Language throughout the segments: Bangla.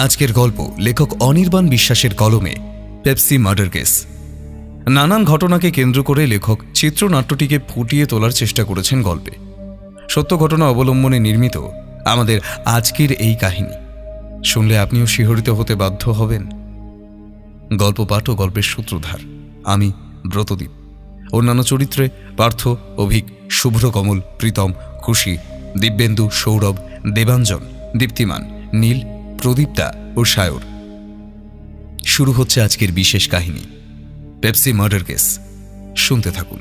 আজকের গল্প লেখক অনির্বাণ বিশ্বাসের কলমে পেপসি মার্ডার কেস। নানান ঘটনাকে কেন্দ্র করে লেখক চিত্রনাট্যটিকে ফুটিয়ে তোলার চেষ্টা করেছেন গল্পে। সত্য ঘটনা অবলম্বনে নির্মিত আমাদের আজকের এই কাহিনী শুনলে আপনিও শিহরিত হতে বাধ্য হবেন। গল্প পাঠ ও গল্পের সূত্রধার আমি ব্রতদীপ। অন্যান্য চরিত্রে পার্থ, অভিক, শুভ্রকমল, প্রীতম, খুশি, দিব্যেন্দু, সৌরভ, দেবাঞ্জন, দীপ্তিমান, নীল, প্রদীপ্তা ও সায়র। শুরু হচ্ছে আজকের বিশেষ কাহিনী, পেপসি মার্ডার কেস। শুনতে থাকুন।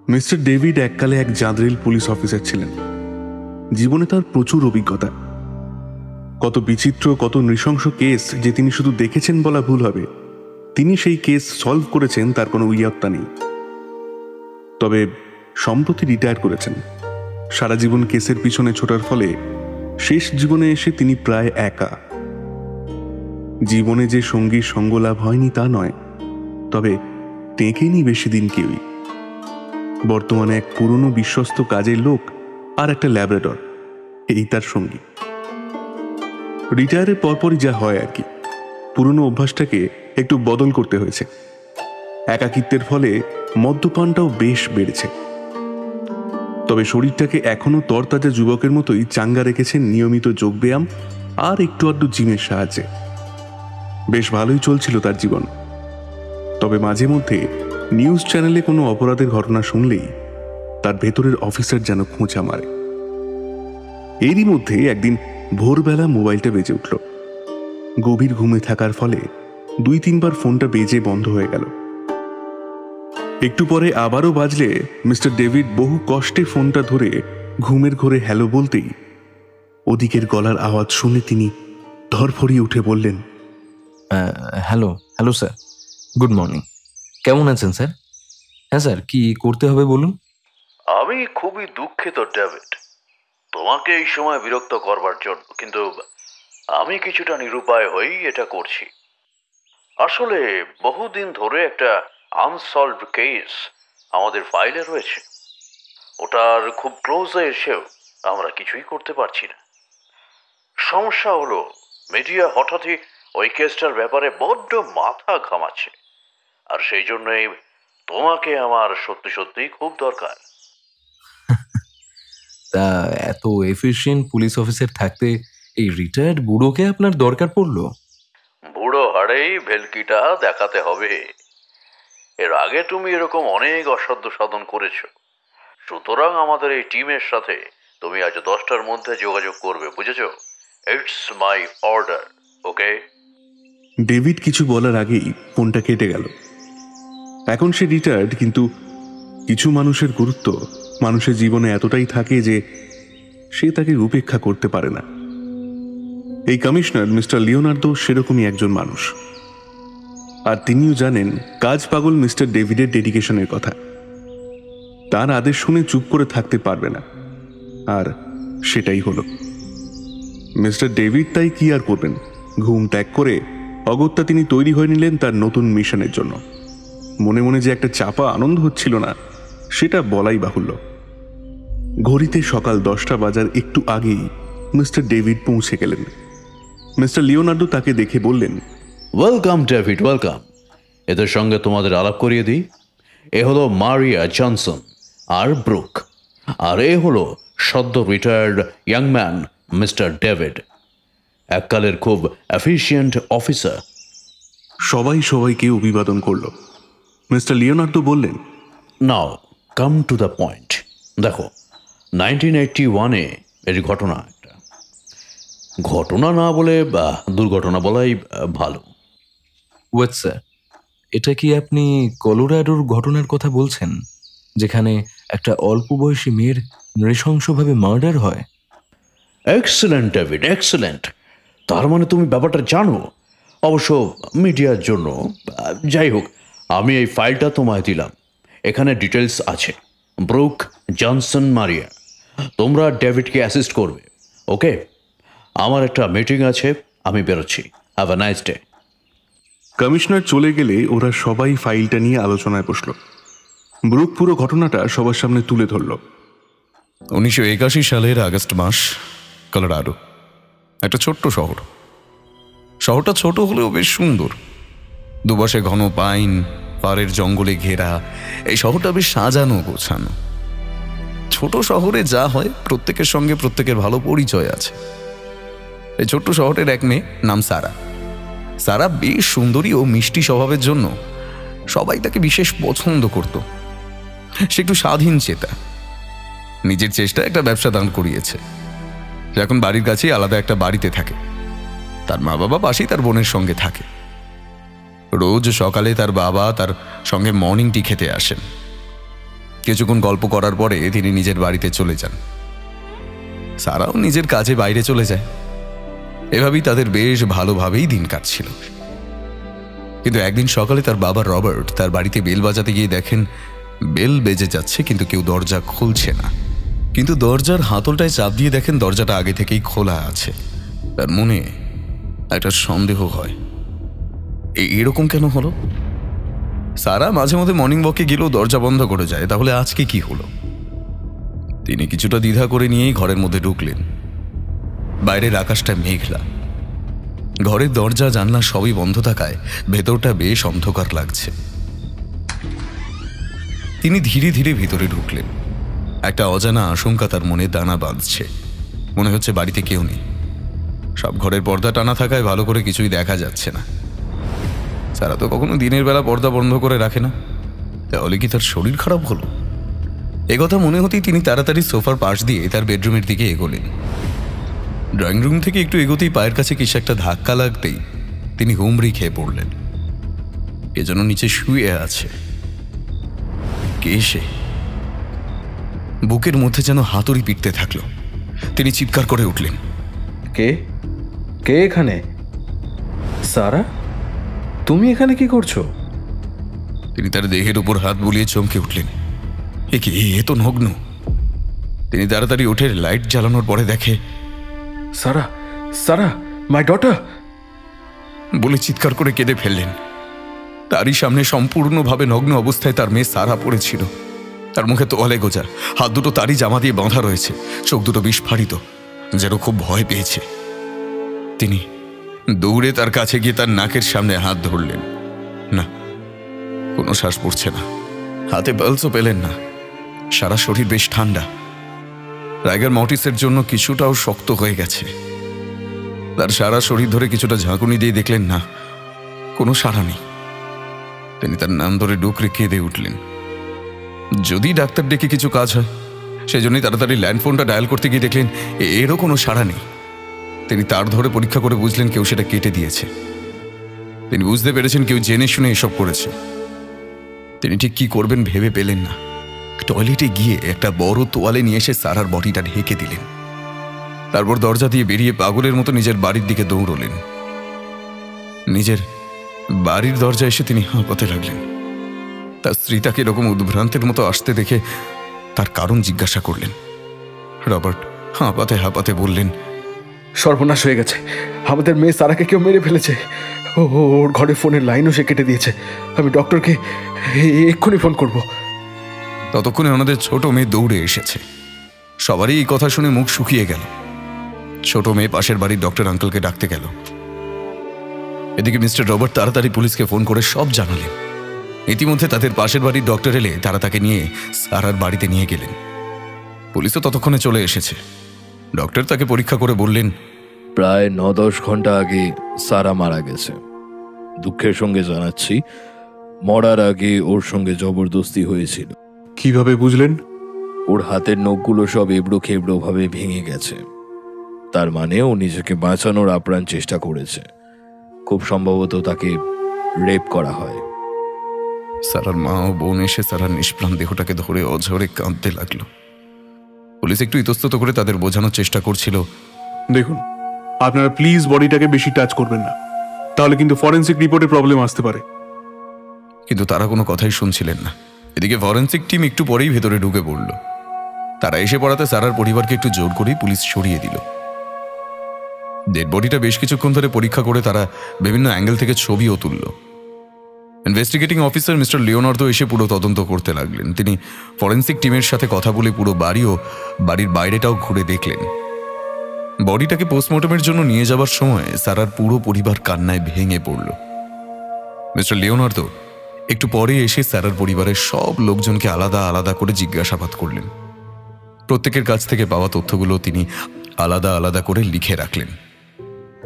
মিস্টার ডেভিড এককালে এক জাঁদরেল পুলিশ অফিসার ছিলেন। জীবনে তার প্রচুর অভিজ্ঞতা। কত বিচিত্র, কত নৃশংস কেস যে তিনি শুধু দেখেছেন বলা ভুল হবে। তিনি সেই কেস সলভ করেছেন, তার কোনো উইয়ত্তা নেই। তবে সম্প্রতি রিটায়ার করেছেন। সারা জীবন কেসের পিছনে ছোটার ফলে শেষ জীবনে এসে তিনি প্রায় একা। জীবনে যে সঙ্গীর সঙ্গ লাভ হয়নি তা নয়, তবে টেকেনি বেশি দিন কেউই। বর্তমানে এক পুরনো বিশ্বস্ত কাজের লোক আর একটা ল্যাব্রাডর, এই তার সঙ্গী। রিটায়ারের পরপরই যা হয় আর কি, পুরনো অভ্যাসটাকে একটু বদল করতে হয়েছে। একাকিত্বের ফলে মদ্যপানটাও বেশ বেড়েছে। তবে শরীরটাকে এখনো তরতাজা যুবকের মতোই চাঙ্গা রেখেছেন নিয়মিত যোগব্যায়াম আর একটু আধটু জিমের সাহায্যে। বেশ ভালোই চলছিল তার জীবন। তবে মাঝে মধ্যে নিউজ চ্যানেলে কোনো অপরাধের ঘটনা শুনলেই তার ভেতরের অফিসার যেন খোঁচা মারে। এরই মধ্যে একদিন ভোরবেলা মোবাইলটা বেজে উঠল। গভীর ঘুমে থাকার ফলে 2-3 বার ফোনটা বেজে বন্ধ হয়ে গেল। একটু পরে আবারও বাজলে মিস্টার ডেভিড বহু কষ্টে ফোনটা ধরে ঘুমের ঘোরে হ্যালো বলতেই ওদিকের গলার আওয়াজ শুনে তিনি ধরফড়িয়ে উঠে বললেন, hello hello sir, good morning. কেমন আছেন স্যার? হ্যাঁ স্যার, কি করতে হবে বলুন। আমি খুবই দুঃখিত ডেভিড, তোমাকে এই সময় বিরক্ত করবার জন্য, কিন্তু আমি কিছুটা নিরুপায় হয়েই এটা করছি। আসলে বহুদিন ধরে একটা আনসলভড কেস আমাদের ফাইলে রয়েছে। ওটার খুব ক্লোজে এসেও আমরা কিছুই করতে পারছি না। সমস্যা হলো মিডিয়া হঠাৎই ওই কেসটার ব্যাপারে বড্ড মাথা ঘামাচ্ছে, আর সেই জন্যই তোমাকে আমার সত্যি সত্যিই খুব দরকার। তা এত এফিশিয়েন্ট পুলিশ অফিসার থাকতে এই রিটায়ার্ড বুড়োকে আপনার দরকার পড়লো? বুড়ো হাড়েই ভেলকিটা দেখাতে হবে। এর আগে তুমি এরকম অনেক অসাধ্য সাধন করেছো, সুতরাং আমাদের এই টিমের সাথে তুমি আজ 10টার মধ্যে যোগাযোগ করবে, বুঝেছো? It's my order, okay? David কিছু বলার আগেই ফোনটা কেটে গেল। এখন সে রিটায়ার্ড, কিন্তু কিছু মানুষের গুরুত্ব মানুষের জীবনে এতটাই থাকে যে সে তাকে উপেক্ষা করতে পারে না। এই কমিশনার মিস্টার লিওনার্দো সেরকমই একজন মানুষ। আর তিনিও জানেন কাজ পাগল মিস্টার ডেভিডের ডেডিকেশনের কথা। তার আদেশ শুনে চুপ করে থাকতে পারবে না, আর সেটাই হলো। মিস্টার ডেভিড তাই কি আর করবেন, ঘুম ত্যাগ করে অগত্যা তিনি তৈরি হয়ে নিলেন তার নতুন মিশনের জন্য। মনে মনে যে একটা চাপা আনন্দ হচ্ছিল না, সেটা বলাই বাহুল্য। ঘড়িতে সকাল 10টা বাজার একটু আগেই মিস্টার ডেভিড পৌঁছে গেলেন। মিস্টার লিওনার্দো তাকে দেখে বললেন, ওয়েলকাম ডেভিড, ওয়েলকাম। এদের সঙ্গে তোমাদের আলাপ করিয়ে দিই। এ হলো মারিয়া জনসন আর ব্রুক, আর এ হলো সদ্য retired young man mister David, এককালের খুব এফিশিয়েন্ট অফিসার। সবাই সবাইকে অভিবাদন করল। মিস্টার লিওনার্দো বললেন, নাও কাম টু দ্য পয়েন্ট। দেখো, 1981-এ এর ঘটনা, একটা ঘটনা না বলে দুর্ঘটনা বলাই ভালো। ওয়েট স্যার, এটা কি আপনি কলোরাডোর ঘটনার কথা বলছেন, যেখানে একটা অল্প বয়সী মেয়ের নৃশংসভাবে মার্ডার হয়? Excellent David, excellent. তার মানে তুমি ব্যাপারটা জানো। অবশ্য মিডিয়ার জন্য, যাই হোক, আমি এই ফাইলটা তোমায় দিলাম। এখানে ডিটেলস আছে। ব্রুক, জনসন, মারিয়া, তোমরা ডেভিডকে অ্যাসিস্ট করবে, ওকে? আমার একটা মিটিং আছে, আমি বেরোচ্ছি। Have a nice day. Commissioner চলে গেলে ওরা সবাই ফাইলটা নিয়ে আলোচনায় বসল। ব্রুক পুরো ঘটনাটা সবার সামনে তুলে ধরল। 1981 সালের আগস্ট মাস, কলোরাডো, একটা ছোট্ট শহর। শহরটা ছোট হলেও বেশ সুন্দর। দুপাশে ঘন পাইন, পাড়ের জঙ্গলে ঘেরা। এই শহরটা বেশ সাজানো গোছানো। ছোট শহরে যা হয়, প্রত্যেকের সঙ্গে প্রত্যেকের ভালো পরিচয় আছে। এই ছোট্ট শহরের এক মেয়ে, নাম সারা। সারা বেশ সুন্দরী ও মিষ্টি স্বভাবের জন্য সবাই তাকে বিশেষ পছন্দ করত। সে একটু স্বাধীন চেতা। নিজের চেষ্টায় একটা ব্যবসা দান করিয়েছে। সে এখন বাড়ির কাছেই আলাদা একটা বাড়িতে থাকে। তার মা বাবা পাশেই তার বোনের সঙ্গে থাকে। রোজ সকালে তার বাবা তার সঙ্গে মর্নিং টি খেতে আসেন। কিছুক্ষণ গল্প করার পরে তিনি নিজের বাড়িতে চলে যান। সারাও নিজের কাজে বাইরে চলে যায়। এভাবেই তাদের বেশ ভালোভাবেই দিন কাটছিল। কিন্তু একদিন সকালে তার বাবা রবার্ট তার বাড়িতে বেল বাজাতে গিয়ে দেখেন বেল বেজে যাচ্ছে, কিন্তু কেউ দরজা খুলছে না। কিন্তু দরজার হাতলটায় চাপ দিয়ে দেখেন দরজাটা আগে থেকেই খোলা আছে। তার মনে একটা সন্দেহ হয়, এরকম কেন হলো? সারা মাঝে মধ্যে মর্নিং ওয়াকে গেলেও দরজা বন্ধ করে যায়, তাহলে আজকে কি হলো? তিনি কিছুটা দ্বিধা করে নিয়েই ঘরের মধ্যে ঢুকলেন। বাইরের আকাশটা মেঘলা, ঘরের দরজা জানলা সবই বন্ধ থাকায় ভেতরটা বেশ অন্ধকার লাগছে। তিনি ধীরে ধীরে ভিতরে ঢুকলেন। একটা অজানা আশঙ্কা তার মনে দানা বাঁধছে। মনে হচ্ছে বাড়িতে কেউ নেই। সব ঘরের পর্দা টানা থাকায় ভালো করে কিছুই দেখা যাচ্ছে না। সারা তো কখনো দিনের বেলা পর্দা বন্ধ করে রাখে না। তাহলে কি তার শরীর খারাপ হলো? একথা মনে হতেই তিনি তাড়াতাড়ি সোফার পাশ দিয়ে তার বেডরুমের দিকে এগোলেন। ড্রয়িং রুম থেকে একটু এগোতেই পায়ের কাছে কিছু একটা ধাক্কা লাগতেই তিনি হুমড়ি খেয়ে পড়লেন। কে যেন নিচে শুয়ে আছে। কে সে? বুকের মধ্যে যেন হাতুড়ি পিটতে থাকলো। তিনি চিৎকার করে উঠলেন, কে কে এখানে? সারা, তুমি এখানে কি করছো? তিনি তার দেহের উপর হাত বুলিয়ে চমকে উঠলেন। এ কি? এ তো নগ্ন। তিনি তাড়াতাড়ি উঠে লাইট জ্বালানোর পরে দেখে সারা, সারা, মাই ডটার বলে চিৎকার করে কেঁদে ফেললেন। তারই সামনে সম্পূর্ণভাবে নগ্ন অবস্থায় তার মেয়ে সারা পড়েছিল। তার মুখে তোয়ালে গোজা, হাত দুটো তারই জামা দিয়ে বাঁধা রয়েছে, চোখ দুটো বিস্ফারিত, যেন খুব ভয় পেয়েছে। তিনি দৌড়ে তার কাছে গিয়ে তার নাকের সামনে হাত ধরলেন। না, কোনো শ্বাস পড়ছে না, হাতে পালসও পেলেন না। সারা শরীর বেশ ঠান্ডা, রাইগার মর্টিসের জন্য কিছুটাও শক্ত হয়ে গেছে। তার সারা শরীর ধরে কিছুটা ঝাঁকুনি দিয়ে দেখলেন না, কোনো সাড়া নেই। তিনি তার নাম ধরে ডুকরে কেঁদে উঠলেন। যদি ডাক্তার ডেকে কিছু কাজ হয়, সেজন্যই তাড়াতাড়ি ল্যান্ডফোনটা ডায়াল করতে গিয়ে দেখলেন এরও কোনো সাড়া নেই। তিনি তার ধরে পরীক্ষা করে বুঝলেন কেউ সেটা কেটে দিয়েছে। তিনি বুঝতে পেরেছেন কেউ জেনে শুনে এসব করেছে। তিনি ঠিক কি করবেন ভেবে পেলেন না। টয়লেটে গিয়ে একটা বড় তোয়ালে নিয়ে এসে সারার বডিটা ঢেকে দিলেন। তারপর দরজা দিয়ে বেরিয়ে পাগলের মতো নিজের বাড়ির দিকে দৌড়লেন। নিজের বাড়ির দরজা এসে তিনি হাঁপাতে লাগলেন। তার স্ত্রী তাকে এরকম উদ্ভ্রান্তের মতো আসতে দেখে তার কারণ জিজ্ঞাসা করলেন। রবার্ট হাঁপাতে হাঁপাতে বললেন, সর্বনাশ হয়ে গেছে, আমাদের মেয়ে সারাকে কেউ মেরে ফেলেছে। ওর ঘরে ফোনের লাইনও সে কেটে দিয়েছে। আমি ডক্টরকে এক্ষুনি ফোন করব। ততক্ষণে আমাদের ছোট মেয়ে দৌড়ে এসেছে। সবারই এই কথা শুনে মুখ শুকিয়ে গেল। ছোট মেয়ে পাশের বাড়ির ডক্টর আঙ্কেলকে ডাকতে গেল। এদিকে মিস্টার রবার্ট তাড়াতাড়ি পুলিশকে ফোন করে সব জানালেন। ইতিমধ্যে তাদের পাশের বাড়ির ডক্টর এলে তারা তাকে নিয়ে সারার বাড়িতে নিয়ে গেলেন। পুলিশও ততক্ষণে চলে এসেছে। ডক্টর তাকে পরীক্ষা করে বললেন, প্রায় 9-10 ঘন্টা আগে সারা মারা গেছে। দুঃখের সঙ্গে জানাচ্ছি, মরার আগে ওর সঙ্গে জবরদস্তি হয়েছিল। কিভাবে বুঝলেন? ওর হাতের নখগুলো সব এবড়ো খেবড়ো ভাবে ভেঙে গেছে। তার মানে ও নিজেকে বাঁচানোর আপ্রাণ চেষ্টা করেছে। খুব সম্ভবত তাকে রেপ করা হয়। সারার মা ও বোন এসে সারার নিষ্প্রাণ দেহটাকে ধরে অঝরে কাঁদতে লাগলো। পুলিশ একটু ইতস্তত করে তাদের বোঝানোর চেষ্টা করছিল, দেখুন, আপনারা প্লিজ বডিটাকে বেশি টাচ করবেন না, তাহলে কিন্তু ফরেন্সিক রিপোর্টে প্রবলেম আসতে পারে। কিন্তু তারা কোনো কথাই শুনছিলেন না। এদিকে ফরেন্সিক টিম একটু পরেই ভেতরে ঢুকে পড়ল। তারা এসে পড়াতে সারার পরিবারকে একটু জোর করেই পুলিশ সরিয়ে দিল। ডেড বডিটা বেশ কিছুক্ষণ ধরে পরীক্ষা করে তারা বিভিন্ন অ্যাঙ্গেল থেকে ছবিও তুলল। ইনভেস্টিগেটিং অফিসার মিস্টার লিওনার্দো এসে পুরো তদন্ত করতে লাগলেন। তিনি ফরেন্সিক টিমের সাথে কথা বলে পুরো বাড়ি ও বাড়ির বাইরেটাও ঘুরে দেখলেন। বডিটাকে পোস্টমর্টমের জন্য নিয়ে যাবার সময় সারার পুরো পরিবার কান্নায় ভেঙে পড়ল। মিস্টার লিওনার্দো একটু পরে এসে সারার পরিবারের সব লোকজনকে আলাদা আলাদা করে জিজ্ঞাসাবাদ করলেন। প্রত্যেকের কাছ থেকে পাওয়া তথ্যগুলো তিনি আলাদা আলাদা করে লিখে রাখলেন।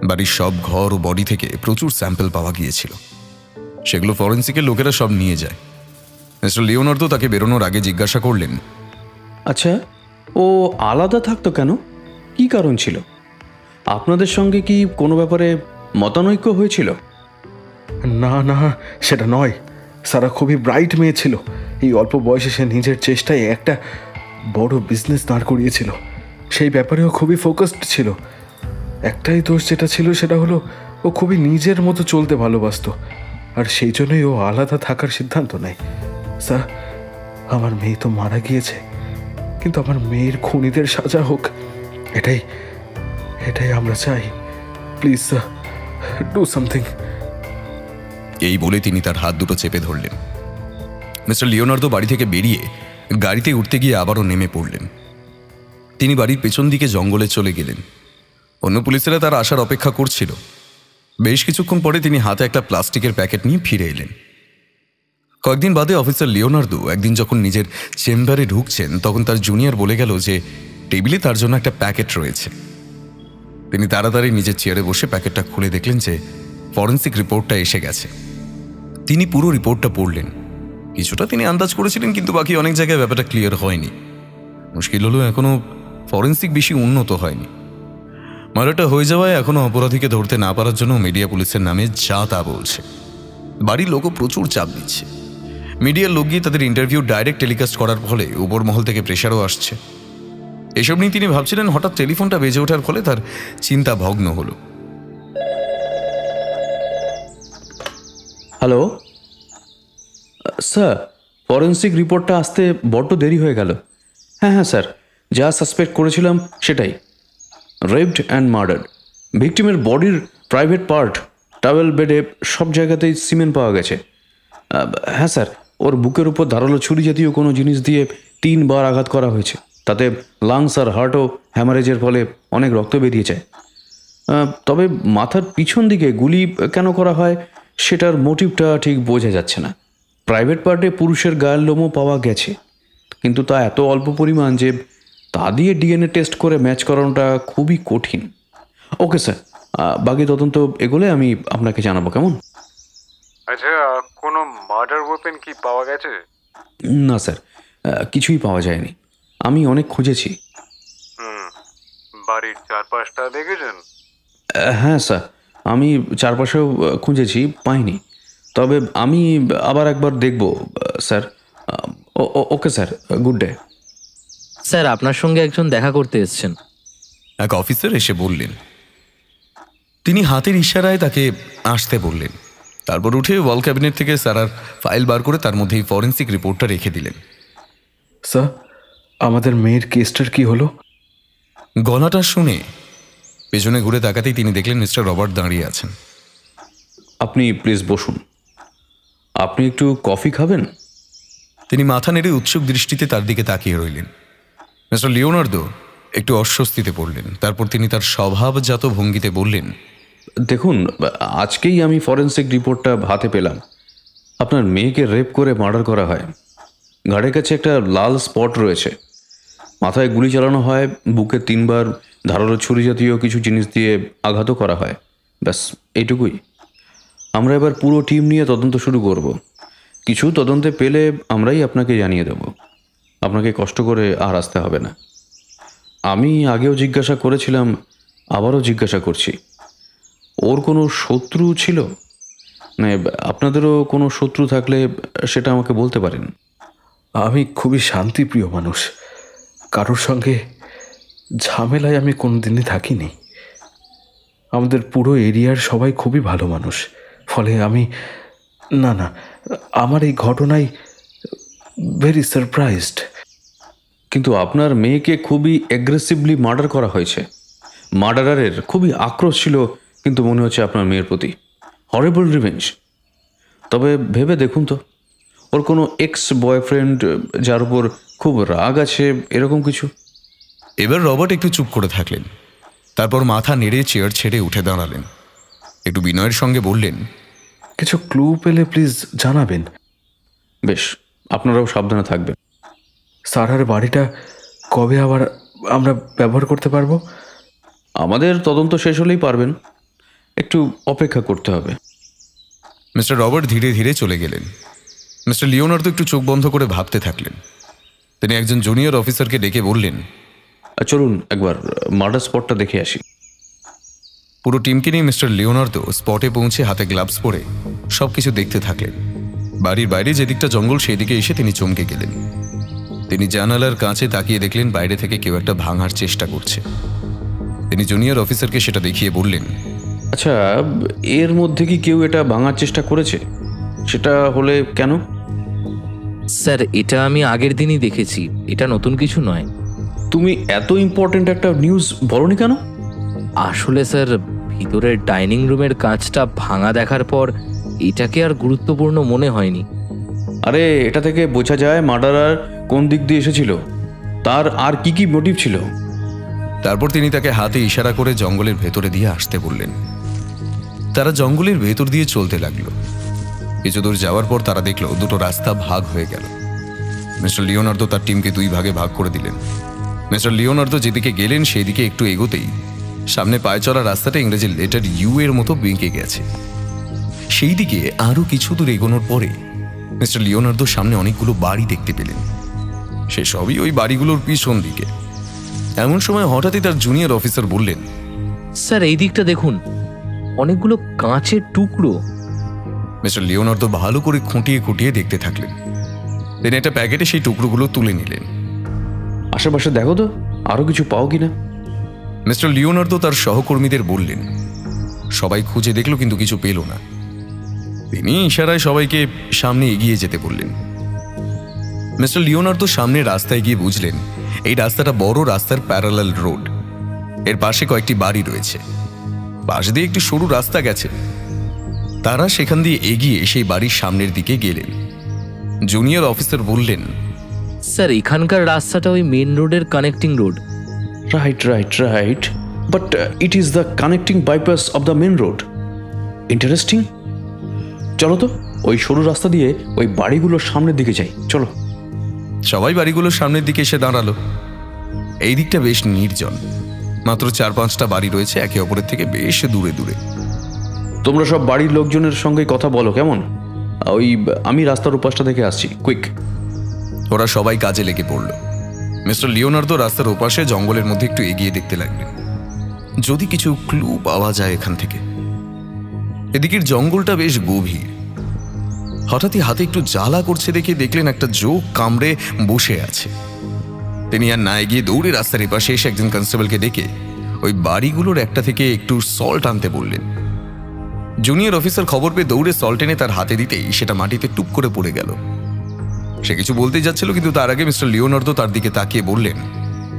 বাড়ির সব ঘর ও বডি থেকে প্রচুর স্যাম্পল পাওয়া গিয়েছিল, সেগুলো ফরেন্সিকের লোকেরা সব নিয়ে যায়। মিস্টার লিওনার্দো তাকে বেরোনোর আগে জিজ্ঞাসা করলেন, আচ্ছা, ও আলাদা থাকতো কেন? কি কারণ ছিল? আপনাদের সঙ্গে কি কোনো ব্যাপারে মতানৈক্য হয়েছিল? না না, সেটা নয়। সারা খুবই ব্রাইট মেয়ে ছিল। এই অল্প বয়সে সে নিজের চেষ্টায় একটা বড় বিজনেস দাঁড় করিয়েছিল। সেই ব্যাপারেও খুবই ফোকাসড ছিল। একটাই দোষ যেটা ছিল সেটা হলো ও খুবই নিজের মতো চলতে ভালোবাসতো, আর সেই জন্যই ও আলাদা থাকার সিদ্ধান্ত নেয়। স্যার, আমার মেয়ে তো মারা গিয়েছে, কিন্তু আমার মেয়ের খুনিদের সাজা হোক, এটাই এটাই আমরা চাই। Please sir, do something. এই বলে তিনি তার হাত দুটো চেপে ধরলেন। মিস্টার লিওনার্দো বাড়ি থেকে বেরিয়ে গাড়িতে উঠতে গিয়ে আবারও নেমে পড়লেন। তিনি বাড়ির পেছন দিকে জঙ্গলে চলে গেলেন। অন্য পুলিশেরা তার আসার অপেক্ষা করছিল। বেশ কিছুক্ষণ পরে তিনি হাতে একটা প্লাস্টিকের প্যাকেট নিয়ে ফিরে এলেন। কয়েকদিন বাদে অফিসার লিওনার্দো একদিন যখন নিজের চেম্বারে ঢুকছেন, তখন তার জুনিয়র বলে গেল যে টেবিলে তার জন্য একটা প্যাকেট রয়েছে। তিনি তাড়াতাড়ি নিজের চেয়ারে বসে প্যাকেটটা খুলে দেখলেন যে ফরেন্সিক রিপোর্টটা এসে গেছে। তিনি পুরো রিপোর্টটা পড়লেন। কিছুটা তিনি আন্দাজ করেছিলেন, কিন্তু বাকি অনেক জায়গায় ব্যাপারটা ক্লিয়ার হয়নি। মুশকিল হলো এখনো ফরেন্সিক বেশি উন্নত হয়নি। মার্ডারটা হয়ে যাওয়ায় এখনো অপরাধীকে ধরতে না পারার জন্য মিডিয়া পুলিশের নামে যা তা বলছে। বাড়ির লোকও প্রচুর চাপ দিচ্ছে। মিডিয়ার লোক গিয়ে তাদের ইন্টারভিউ ডাইরেক্ট টেলিকাস্ট করার ফলে উপর মহল থেকে প্রেশারও আসছে। এসব নিয়ে তিনি ভাবছিলেন, হঠাৎ টেলিফোনটা বেজে ওঠার ফলে তার চিন্তা ভগ্ন হলো। হ্যালো স্যার, ফরেন্সিক রিপোর্টটা আসতে বড্ড দেরি হয়ে গেল। হ্যাঁ হ্যাঁ স্যার, যা সাসপেক্ট করেছিলাম সেটাই, রেপড অ্যান্ড মার্ডার্ড। ভিকটিমের বডির প্রাইভেট পার্ট, টাওয়েল, বেডে সব জায়গাতেই সিমেন্ট পাওয়া গেছে। হ্যাঁ স্যার, ওর বুকের উপর ধারালো ছুরি জাতীয় কোনো জিনিস দিয়ে 3 বার আঘাত করা হয়েছে। তাতে লাংস আর হার্টও হ্যামারেজের ফলে অনেক রক্ত বেরিয়েছে। তবে মাথার পিছন দিকে গুলি কেন করা হয় সেটার মোটিভটা ঠিক বোঝা যাচ্ছে না। প্রাইভেট পার্টে পুরুষের গায়ের লোমও পাওয়া গেছে, কিন্তু তা এত অল্প পরিমাণ যে তা দিয়ে ডিএনএ টেস্ট করে ম্যাচ করানোটা খুবই কঠিন। ওকে স্যার, বাকি তদন্ত এগোলে আমি আপনাকে জানাবো, কেমন? আচ্ছা, কোনো মার্ডার ওয়েপেন কি পাওয়া গেছে? না স্যার, কিছুই পাওয়া যায়নি। আমি অনেক খুঁজেছি। বাড়ির চারপাশটা দেখেছেন? হ্যাঁ স্যার, আমি চারপাশেও খুঁজেছি, পাইনি। তবে আমি আবার একবার দেখব sir. Okay sir, good day. Sir, আপনার সঙ্গে একজন দেখা করতে এসেছেন। এক অফিসার এসে বললেন। তিনি হাতের ইশারায় তাকে আসতে বললেন। তারপর উঠে ওয়াল ক্যাবিনেট থেকে সারার ফাইল বার করে তার মধ্যেই ফরেন্সিক রিপোর্টটা রেখে দিলেন। স্যার, আমাদের মেয়ের কেসটার কি হলো? গলাটা শুনে পেছনে ঘুরে তাকাতেই তিনি দেখলেন মিস্টার রবার্ট দাঁড়িয়ে আছেন। আপনি প্লিজ বসুন। আপনি একটু কফি খাবেন? তিনি মাথা নেড়ে উৎসুক দৃষ্টিতে তার দিকে তাকিয়ে রইলেন। মিস্টার লিওনার্দো একটু অস্বস্তিতে পড়লেন। তারপর তিনি তার স্বভাবজাত ভঙ্গিতে বললেন, দেখুন, আজকেই আমি ফরেন্সিক রিপোর্টটা হাতে পেলাম। আপনার মেয়েকে রেপ করে মার্ডার করা হয়। ঘাড়ের কাছে একটা লাল স্পট রয়েছে। মাথায় গুলি চালানো হয়, বুকে 3 বার ধারালো ছুরি জাতীয় কিছু জিনিস দিয়ে আঘাতও করা হয়। ব্যাস এইটুকুই। আমরা এবার পুরো টিম নিয়ে তদন্ত শুরু করব। কিছু তদন্তে পেলে আমরাই আপনাকে জানিয়ে দেব। আপনাকে কষ্ট করে আর আসতে হবে না। আমি আগেও জিজ্ঞাসা করেছিলাম, আবারও জিজ্ঞাসা করছি, ওর কোনো শত্রু ছিল? মানে আপনাদেরও কোনো শত্রু থাকলে সেটা আমাকে বলতে পারেন। আমি খুবই শান্তিপ্রিয় মানুষ। কারোর সঙ্গে ঝামেলায় আমি কোনোদিনই থাকিনি। আমাদের পুরো এরিয়ার সবাই খুবই ভালো মানুষ। ফলে আমি না, আমার এই ঘটনায় ভেরি সারপ্রাইজড। কিন্তু আপনার মেয়েকে খুবই অ্যাগ্রেসিভলি মার্ডার করা হয়েছে। মার্ডারারের খুবই আক্রোশ ছিল, কিন্তু মনে হচ্ছে আপনার মেয়ের প্রতি। হরিবল রিভেঞ্জ। তবে ভেবে দেখুন তো, ওর কোনো এক্স বয়ফ্রেন্ড যার উপর খুব রাগ আছে, এরকম কিছু? এবার রবার্ট একটু চুপ করে থাকলেন। তারপর মাথা নেড়ে চেয়ার ছেড়ে উঠে দাঁড়ালেন। একটু বিনয়ের সঙ্গে বললেন, কিছু ক্লু পেলে প্লিজ জানাবেন। বেশ, আপনারাও সাবধানে থাকবেন। সারার বাড়িটা কবে আবার আমরা ব্যবহার করতে পারবো? আমাদের তদন্ত শেষ হলেই পারবেন, একটু অপেক্ষা করতে হবে। মিস্টার রবার্ট ধীরে ধীরে চলে গেলেন। মিস্টার লিওনার্দো একটু চোখ বন্ধ করে ভাবতে থাকলেন। তিনি একজন জুনিয়র অফিসারকে ডেকে বললেন, চলুন একবার মার্ডার স্পটটা দেখে আসি। পুরো টিমকে নিয়ে মিস্টার লিওনার্দো স্পটে পৌঁছে হাতে গ্লাভস পরে সবকিছু দেখতে থাকলেন। বাড়ির বাইরে যেদিকটা জঙ্গল সেই দিকে এসে তিনি চমকে গেলেন। তিনি জানালার কাছে তাকিয়ে দেখলেন বাইরে থেকে কেউ একটা ভাঙার চেষ্টা করছে। তিনি জুনিয়র অফিসারকে সেটা দেখিয়ে বললেন, আচ্ছা, এর মধ্যে কি কেউ এটা ভাঙার চেষ্টা করেছে? সেটা হলে কেন? স্যার, এটা আমি আগের দিনই দেখেছি, এটা নতুন কিছু নয়। তুমি এত ইম্পর্টেন্ট একটা নিউজ বলনি কেন? আসলে স্যার, ভিতরের ডাইনিং রুমের কাঁচটা ভাঙা দেখার পর এটাকে আর গুরুত্বপূর্ণ মনে হয়নি। আরে, এটা থেকে বোঝা যায় মার্ডারার কোন দিক দিয়ে এসেছিল, তার আর কি কি মোটিভ ছিল। তারপর তিনি তাকে হাতে ইশারা করে জঙ্গলের ভেতরে দিয়ে আসতে বললেন। তারা জঙ্গলের ভেতর দিয়ে চলতে লাগলো। কিছু দূর যাওয়ার পর তারা দেখলো দুটো রাস্তা ভাগ হয়ে গেল। মিস্টার লিওনার্দো তার টিমকে দুই ভাগে ভাগ করে দিলেন। মিস্টার লিওনার্দো যেদিকে গেলেন সেই দিকে একটু এগোতেই সামনে পায়ে চলা রাস্তাটা ইংরেজির লেটার ইউ এর মতো বেঁকে গেছে। সেই দিকে আরো কিছু দূর এগোনোর পরে মিস্টার লিওনার্দো সামনে অনেকগুলো বাড়ি দেখতে পেলেন। সে সবই ওই বাড়িগুলোর পিছন দিকে। এমন সময় হঠাৎই তার জুনিয়র অফিসার বললেন, স্যার, এই দিকটা দেখুন, অনেকগুলো কাঁচের টুকরো। মিস্টার লিওনার্দো ভালো করে খুঁটিয়ে খুঁটিয়ে দেখতে থাকলেন। তিনি একটা প্যাকেটে সেই টুকরোগুলো তুলে নিলেন। আশেপাশে দেখো তো, আরো কিছু পাও কিনা। মিস্টার লিওনার্দো তার সহকর্মীদের বললেন। সবাই খুঁজে দেখল কিন্তু কিছু পেল না। তিনি ইশারায় সবাইকে সামনে এগিয়ে যেতে বললেন। মিস্টার লিওনার্দো সামনে রাস্তায় গিয়ে বুঝলেন এই রাস্তাটা বড় রাস্তার প্যারালাল রোড। এর পাশে কয়েকটি বাড়ি রয়েছে, পাশ দিয়ে একটি সরু রাস্তা গেছে। তারা সেখান দিয়ে এগিয়ে সেই বাড়ির সামনের দিকে গেলেন। জুনিয়র অফিসার বললেন, স্যার, এখানকার রাস্তাটা ওই মেন রোডের connecting road. Right right right, but it is the connecting bypass of the main road. Interesting. চলো তো ওই সরু রাস্তা দিয়ে ওই বাড়িগুলোর সামনের দিকে যাই, চলো। সবাই বাড়িগুলোর সামনের দিকে এসে দাঁড়ালো। এই দিকটা বেশ নির্জন, মাত্র 4-5টা বাড়ি রয়েছে একে অপরের থেকে বেশ দূরে দূরে। তোমরা সব বাড়ির লোকজনের সঙ্গে কথা বলো, কেমন? ওই আমি রাস্তার ওপাশটা থেকে আসছি, কুইক। ওরা সবাই কাজে লেগে পড়ল। মিস্টার লিওনার্দো রাস্তার ওপাশে জঙ্গলের মধ্যে একটু এগিয়ে দেখতে লাগলেন, যদি কিছু ক্লু পাওয়া যায় এখান থেকে। এদিকের জঙ্গলটা বেশ গভীর। হঠাৎই হাতে একটু জ্বালা করছে দেখে দেখলেন একটা জোক কামড়ে বসে আছে। তিনি আর না এগিয়ে দৌড়ে রাস্তার এপাশে এসে একজন কনস্টেবলকে ডেকে ওই বাড়িগুলোর একটা থেকে একটু সল্ট আনতে বললেন। জুনিয়র অফিসার খবর পেয়ে দৌড়ে সল্ট এনে তার হাতে দিতেই সেটা মাটিতে টুপ করে পড়ে গেল। সে কিছু বলতেই যাচ্ছিল, কিন্তু তার আগে মিস্টার লিওনার্দো তার দিকে তাকিয়ে বললেন,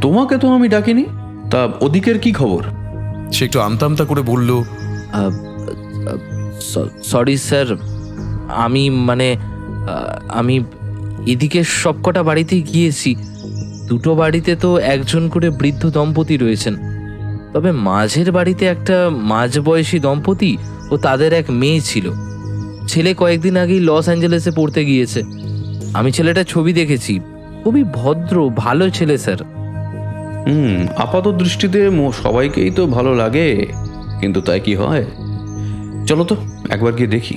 তোমাকে তো আমি ডাকিনি, তা ওদিকের কি খবর? সে একটু আমতা আমতা করে বলল, সরি স্যার, আমি এদিকে সবকটা বাড়িতেই গিয়েছি। দুটো বাড়িতে তো একজন করে বৃদ্ধ দম্পতি রয়েছেন, তবে মাঝের বাড়িতে একটা মাঝবয়সী দম্পতি ও তাদের এক মেয়ে ছিল। ছেলে কয়েকদিন আগেই লস অ্যাঞ্জেলেসে পড়তে গিয়েছে। আমি ছেলেটার ছবি দেখেছি, খুবই ভদ্র ভালো ছেলে স্যার। আপাত দৃষ্টিতে সবাইকেই তো ভালো লাগে, কিন্তু তাই কি হয়? চলো তো একবার গিয়ে দেখি।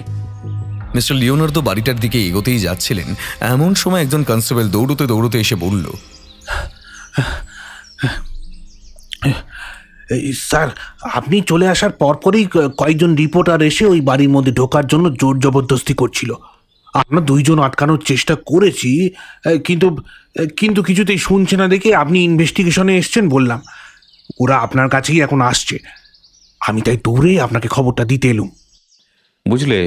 মিস্টার লিওনার্দো বাড়িটার দিকে এগোতেই যাচ্ছিলেন, এমন সময় একজন কনস্টেবল দৌড়তে দৌড়তে এসে বলল, স্যার, আপনি চলে আসার পরপরই কয়েকজন রিপোর্টার এসে ওই বাড়ির মধ্যে ঢোকার জন্য জোর জবরদস্তি করছিল। আমরা দুইজন আটকানোর চেষ্টা করেছি, কিন্তু কিন্তু কিছুতেই শুনছে না দেখে আপনি ইনভেস্টিগেশনে এসছেন বললাম। ওরা আপনার কাছেই এখন আসছে, আমি তাই দৌড়ে আপনাকে খবরটা দিতে এলুম। বুঝলে,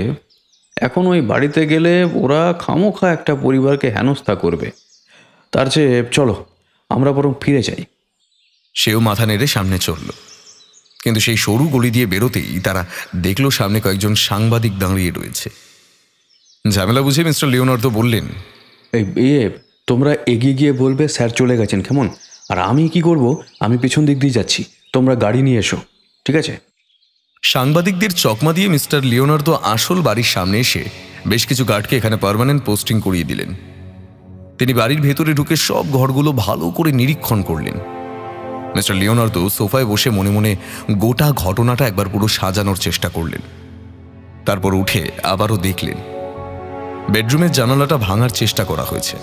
এখন ওই বাড়িতে গেলে ওরা খামোখা একটা পরিবারকে হেনস্থা করবে। তার চেয়ে চলো আমরা বরং ফিরে যাই। সেও মাথা নেড়ে সামনে চলল, কিন্তু সেই সরু গলি দিয়ে বেরোতেই তারা দেখল সামনে কয়েকজন সাংবাদিক দাঁড়িয়ে রয়েছে। ঝামেলা বুঝে মিস্টার লিওনার্দো বললেন, ইয়ে তোমরা এগিয়ে গিয়ে বলবে স্যার চলে গেছেন, কেমন? আর আমি কি করব? আমি পিছন দিক দিয়ে যাচ্ছি, তোমরা গাড়ি নিয়ে এসো, ঠিক আছে? সাংবাদিকদের চকমা দিয়ে মিস্টার লিওনার্দো আসল বাড়ির সামনে এসে বেশ কিছু গার্ডকে এখানে পার্মানেন্ট পোস্টিং করিয়ে দিলেন। তিনি বাড়ির ভেতরে ঢুকে সব ঘরগুলো ভালো করে নিরীক্ষণ করলেন। মিস্টার লিওনার্দো সোফায় বসে মনে মনে গোটা ঘটনাটা একবার পুরো সাজানোর চেষ্টা করলেন। তারপর উঠে আবারও দেখলেন বেডরুমের জানালাটা ভাঙার চেষ্টা করা হয়েছে।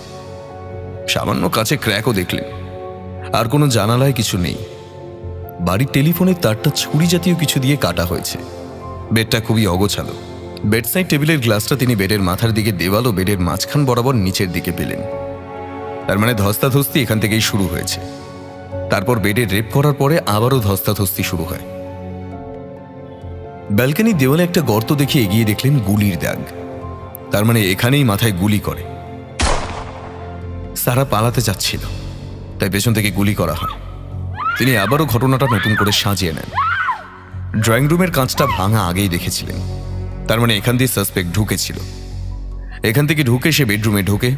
সামান্য কাছে ক্র্যাকও দেখলেন। আর কোনো জানালায় কিছু নেই। বাড়ির টেলিফোনের তারটা ছুরি জাতীয় কিছু দিয়ে কাটা হয়েছে। বেডটা খুবই অগোছালো। বেডসাইড টেবিলের গ্লাসটা তিনি বেডের মাথার দিকে দেওয়াল ও বেডের মাঝখান বরাবর নিচের দিকে পেলেন। তার মানে ধস্তাধস্তি এখান থেকেই শুরু হয়েছে। তারপর বেডে রেপ করার পরে আবারও ধস্তাধস্তি শুরু হয়। ব্যালকনির দেওয়ালে একটা গর্ত দেখে এগিয়ে দেখলেন গুলির দাগ। তার মানে এখানেই মাথায় গুলি করে। সারা পালাতে যাচ্ছিল, তাই পেছন থেকে গুলি করা হয়। তিনি আবারও ঘটনাটা নতুন করে সাজিয়ে নেন। ড্রয়িং রুমের কাঁচটা ভাঙা আগেই দেখেছিলেন। তার মানে এখান দিয়ে সাসপেক্ট ঢুকেছিল। এখান থেকে ঢুকে সে বেডরুমে ঢোকে।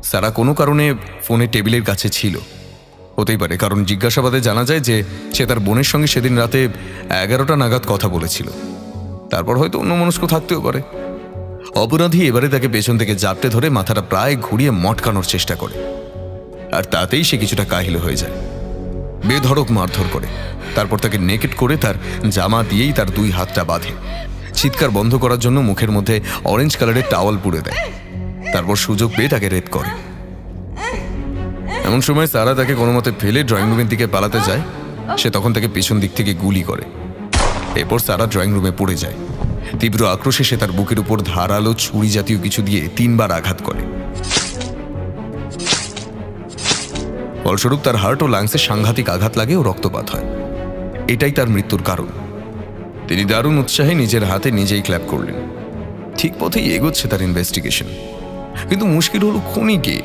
সারা কোনো কারণে ফোনে টেবিলের কাছে ছিল। হতেই পারে, কারণ জিজ্ঞাসাবাদে জানা যায় যে সে তার বোনের সঙ্গে সেদিন রাতে 11টা নাগাদ কথা বলেছিল। তারপর হয়তো অন্যমনস্ক থাকতেও পারে। অপরাধী এবারে তাকে পেছন থেকে জাপটে ধরে মাথাটা প্রায় ঘুরিয়ে মটকানোর চেষ্টা করে। আর তাতেই সে কিছুটা কাহিল হয়ে যায়। বেধড়ক মারধর করে। তারপর তাকে নেকেট করে তার জামা দিয়েই তার 2 হাতটা বাঁধে। চিৎকার বন্ধ করার জন্য মুখের মধ্যে অরেঞ্জ কালারের টাওয়াল পুড়ে দেয়। তারপর সুযোগ পেয়ে তাকে রেপ করে। এমন সময় সারা তাকে কোনো মতে ফেলে ড্রয়িং রুমের দিকে পালাতে যায়। সে তখন তাকে পেছন দিক থেকে গুলি করে। এরপর সারা ড্রয়িং রুমে পড়ে যায়। তীব্র আক্রোশে সে তার বুকের উপর ধারালো ছুরি জাতীয় কিছু দিয়ে 3 বার আঘাত করে। ফলস্বরূপ তার হার্ট ও লাংসে সাংঘাতিক আঘাত লাগে ও রক্তপাত হয়। এটাই তার মৃত্যুর কারণ। তিনি দারুণ উৎসাহে নিজের হাতে নিজেই ক্ল্যাপ করলেন। ঠিক পথেই এগোচ্ছে তার ইনভেস্টিগেশন। কিন্তু মুশকিল হলো খুনি কে?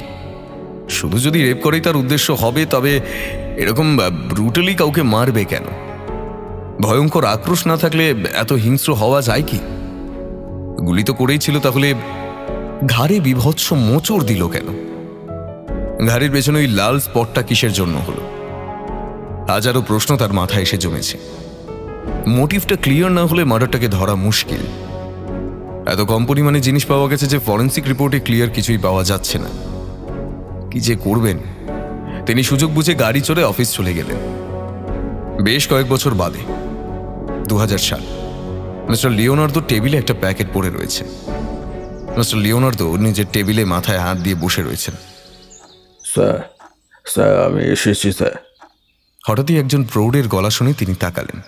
শুধু যদি রেপ করেই তার উদ্দেশ্য হবে, তবে এরকম ব্রুটালি কাউকে মারবে কেন? ভয়ঙ্কর আক্রোশ না থাকলে এত হিংস্র হওয়া যায় কি? গুলি তো করেই ছিল, তাহলে ঘাড়ে বিভৎস মোচড় দিল কেন? ঘাড়ের পেছনে ওই লাল স্পটটা কিসের জন্য হলো? হাজারো প্রশ্ন তার মাথায় এসে জমেছে। মোটিভটা ক্লিয়ার না হলে মার্ডারটাকে ধরা মুশকিল। এত কম পরিমাণে জিনিস পাওয়া গেছে যে ফরেন্সিক রিপোর্টে ক্লিয়ার কিছুই পাওয়া যাচ্ছে না। কি যে করবেন? তিনি সুযোগ বুঝে গাড়ি চড়ে অফিস চলে গেলেন। বেশ কয়েক বছর বাদে 2000 সাল। মিস্টার লিওনার্দো টেবিলে একটা প্যাকেট পড়ে রয়েছে। মিস্টার লিওনার্দো নিজের টেবিলে মাথায় হাত দিয়ে বসে রয়েছেন। স্যার আমি এসেছি স্যার। হঠাৎই একজন প্রৌঢ়ের গলা শুনে তিনি তাকালেন।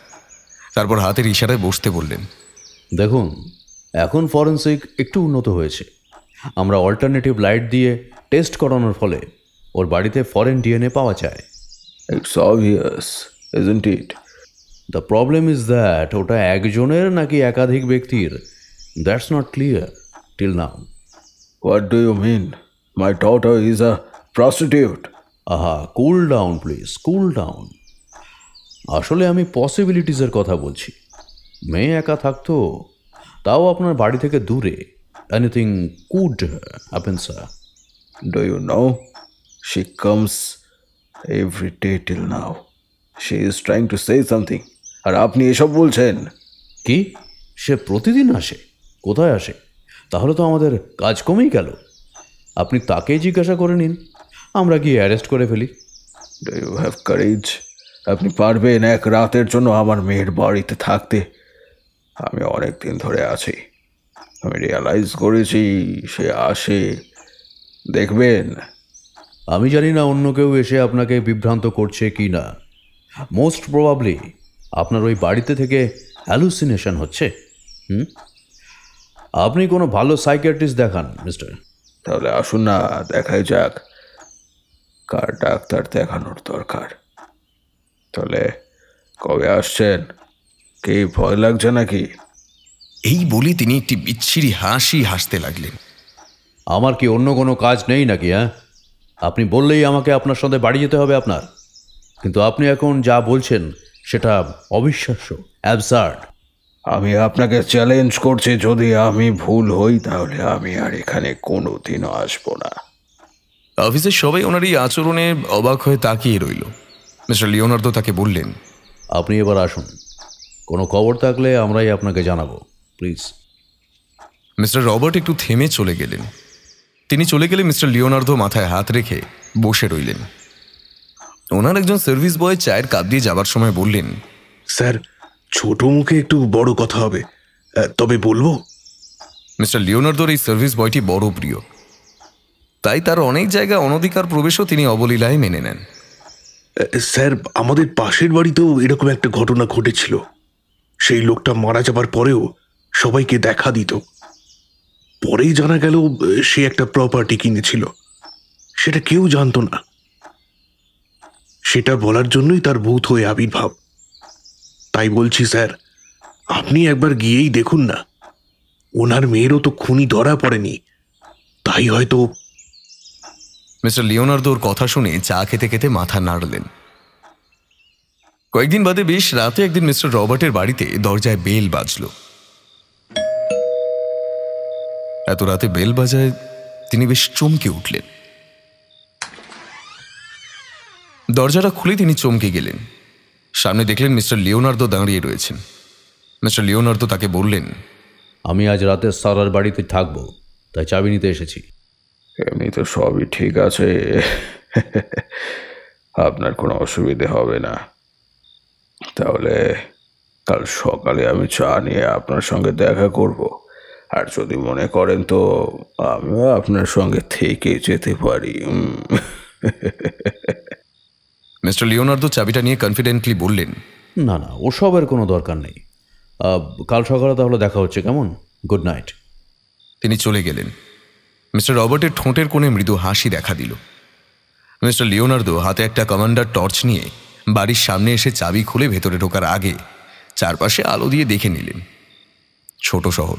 তারপর হাতের ইশারায় বসতে বললেন। দেখুন, এখন ফরেন্সিক একটু উন্নত হয়েছে। আমরা অল্টারনেটিভ লাইট দিয়ে টেস্ট করানোর ফলে ওর বাড়িতে ফরেন ডিএনএ পাওয়া যায়। It's obvious, isn't it? The problem is that ওটা একজনের নাকি একাধিক ব্যক্তির, that's not clear till now. What do you mean? My daughter is a prostitute. আহা, cool down please, cool down. আসলে আমি পসিবিলিটিসের কথা বলছি। মেয়ে একা থাকতো, তাও আপনার বাড়ি থেকে দূরে। Anything could happen sir. Do you know? She comes every day till now. She is trying to say something. আর আপনি এসব বলছেন? কি? সে প্রতিদিন আসে? কোথায় আসে? তাহলে তো আমাদের কাজ কমেই গেল। আপনি তাকেই জিজ্ঞাসা করে নিন, আমরা গিয়ে অ্যারেস্ট করে ফেলি। Do you have courage? আপনি পারবেন এক রাতের জন্য আমার মেয়ের বাড়িতে থাকতে? আমি অনেক দিন ধরে আছি। আমি রিয়ালাইজ করেছি সে আসে। দেখবেন। আমি জানি না অন্য কেউ এসে আপনাকে বিভ্রান্ত করছে কি না। মোস্ট প্রবাবলি আপনার ওই বাড়িতে থেকে হ্যালুসিনেশন হচ্ছে। আপনি কোনো ভালো সাইকিয়াট্রিস্ট দেখান মিস্টার। তাহলে আসুন না, দেখাই যাক কার ডাক্তার দেখানোর দরকার। তাহলে কবে আসছেন? কি ভয় লাগছে নাকি? এই বলে তিনি একটি বিচ্ছিরি হাসি হাসতে লাগলেন। আমার কি অন্য কোনো কাজ নেই নাকি? আপনি বললেই আমাকে আপনার সাথে বাড়ি যেতে হবে আপনার। কিন্তু আপনি এখন যা বলছেন সেটা অবিশ্বাস্য, অ্যাবসার্ড। আমি আপনাকে চ্যালেঞ্জ করছি, যদি আমি ভুল হই তাহলে আমি আর এখানে কোনোদিনও আসবো না। অফিসের সবাই ওনার এই আচরণে অবাক হয়ে তাকিয়ে রইল। মিস্টার লিওনার্দো তাকে বললেন, আপনি এবার আসুন, কোনো খবর থাকলে আমরাই আপনাকে জানাবো, প্লিজ। মিস্টার রবার্ট একটু থেমে চলে গেলেন। তিনি চলে গেলে মিস্টার লিওনার্দো মাথায় হাত রেখে বসে রইলেন। ওনার একজন সার্ভিস বয় চায়ের কাপ দিয়ে যাবার সময় বললেন, স্যার, ছোট মুখে একটু বড় কথা হবে, তবে বলবো। মিস্টার লিওনার্দোর এই সার্ভিস বয়টি বড় প্রিয়, তাই তার অনেক জায়গায় অনধিকার প্রবেশও তিনি অবলীলায় মেনে নেন। স্যার, আমাদের পাশের বাড়িতেও এরকম একটা ঘটনা ঘটেছিল। সেই লোকটা মারা যাবার পরেও সবাইকে দেখা দিত। পরেই জানা গেল সে একটা প্রপার্টি কিনেছিল, সেটা কেউ জানতো না। সেটা বলার জন্যই তার ভূত হয়ে আবির্ভাব। তাই বলছি স্যার, আপনি একবার গিয়েই দেখুন না। ওনার মেয়েরও তো খুনি ধরা পড়েনি, তাই হয়তো। মিস্টার লিওনার্দোর কথা শুনে চা খেতে খেতে মাথা নাড়লেন। কয়েকদিন বাদে বেশ রাতে একদিন মিস্টার রবার্টের বাড়িতে দরজায় বেল বাজল। এত রাতে বেল বাজায় তিনি বেশ চমকে উঠলেন। দরজাটা খুলে তিনি চমকে গেলেন। সামনে দেখলেন মিস্টার লিওনার্দো দাঁড়িয়ে রয়েছেন। মিস্টার লিওনার্দো তাকে বললেন, আমি আজ রাতে সারার বাড়িতে থাকবো, তাই চাবি নিতে এসেছি। এমনি তো সবই ঠিক আছে, আপনার কোনো অসুবিধে হবে না। তাহলে কাল সকালে আমি চা নিয়ে আপনার সঙ্গে দেখা করব, আর যদি মনে করেন তো আমিও আপনার সঙ্গে থেকে যেতে পারি। মিস্টার লিওনার্দো চাবিটা নিয়ে কনফিডেন্টলি বললেন, না না, ওসবের কোনো দরকার নেই। কাল সকালে তাহলে দেখা হচ্ছে, কেমন? Good night. তিনি চলে গেলেন। মিস্টার রবার্টের ঠোঁটের কোণে মৃদু হাসি দেখা দিল। মিস্টার লিওনার্দো হাতে একটা কমান্ডার টর্চ নিয়ে বাড়ির সামনে এসে চাবি খুলে ভেতরে ঢোকার আগে চারপাশে আলো দিয়ে দেখে নিলেন। ছোট শহর,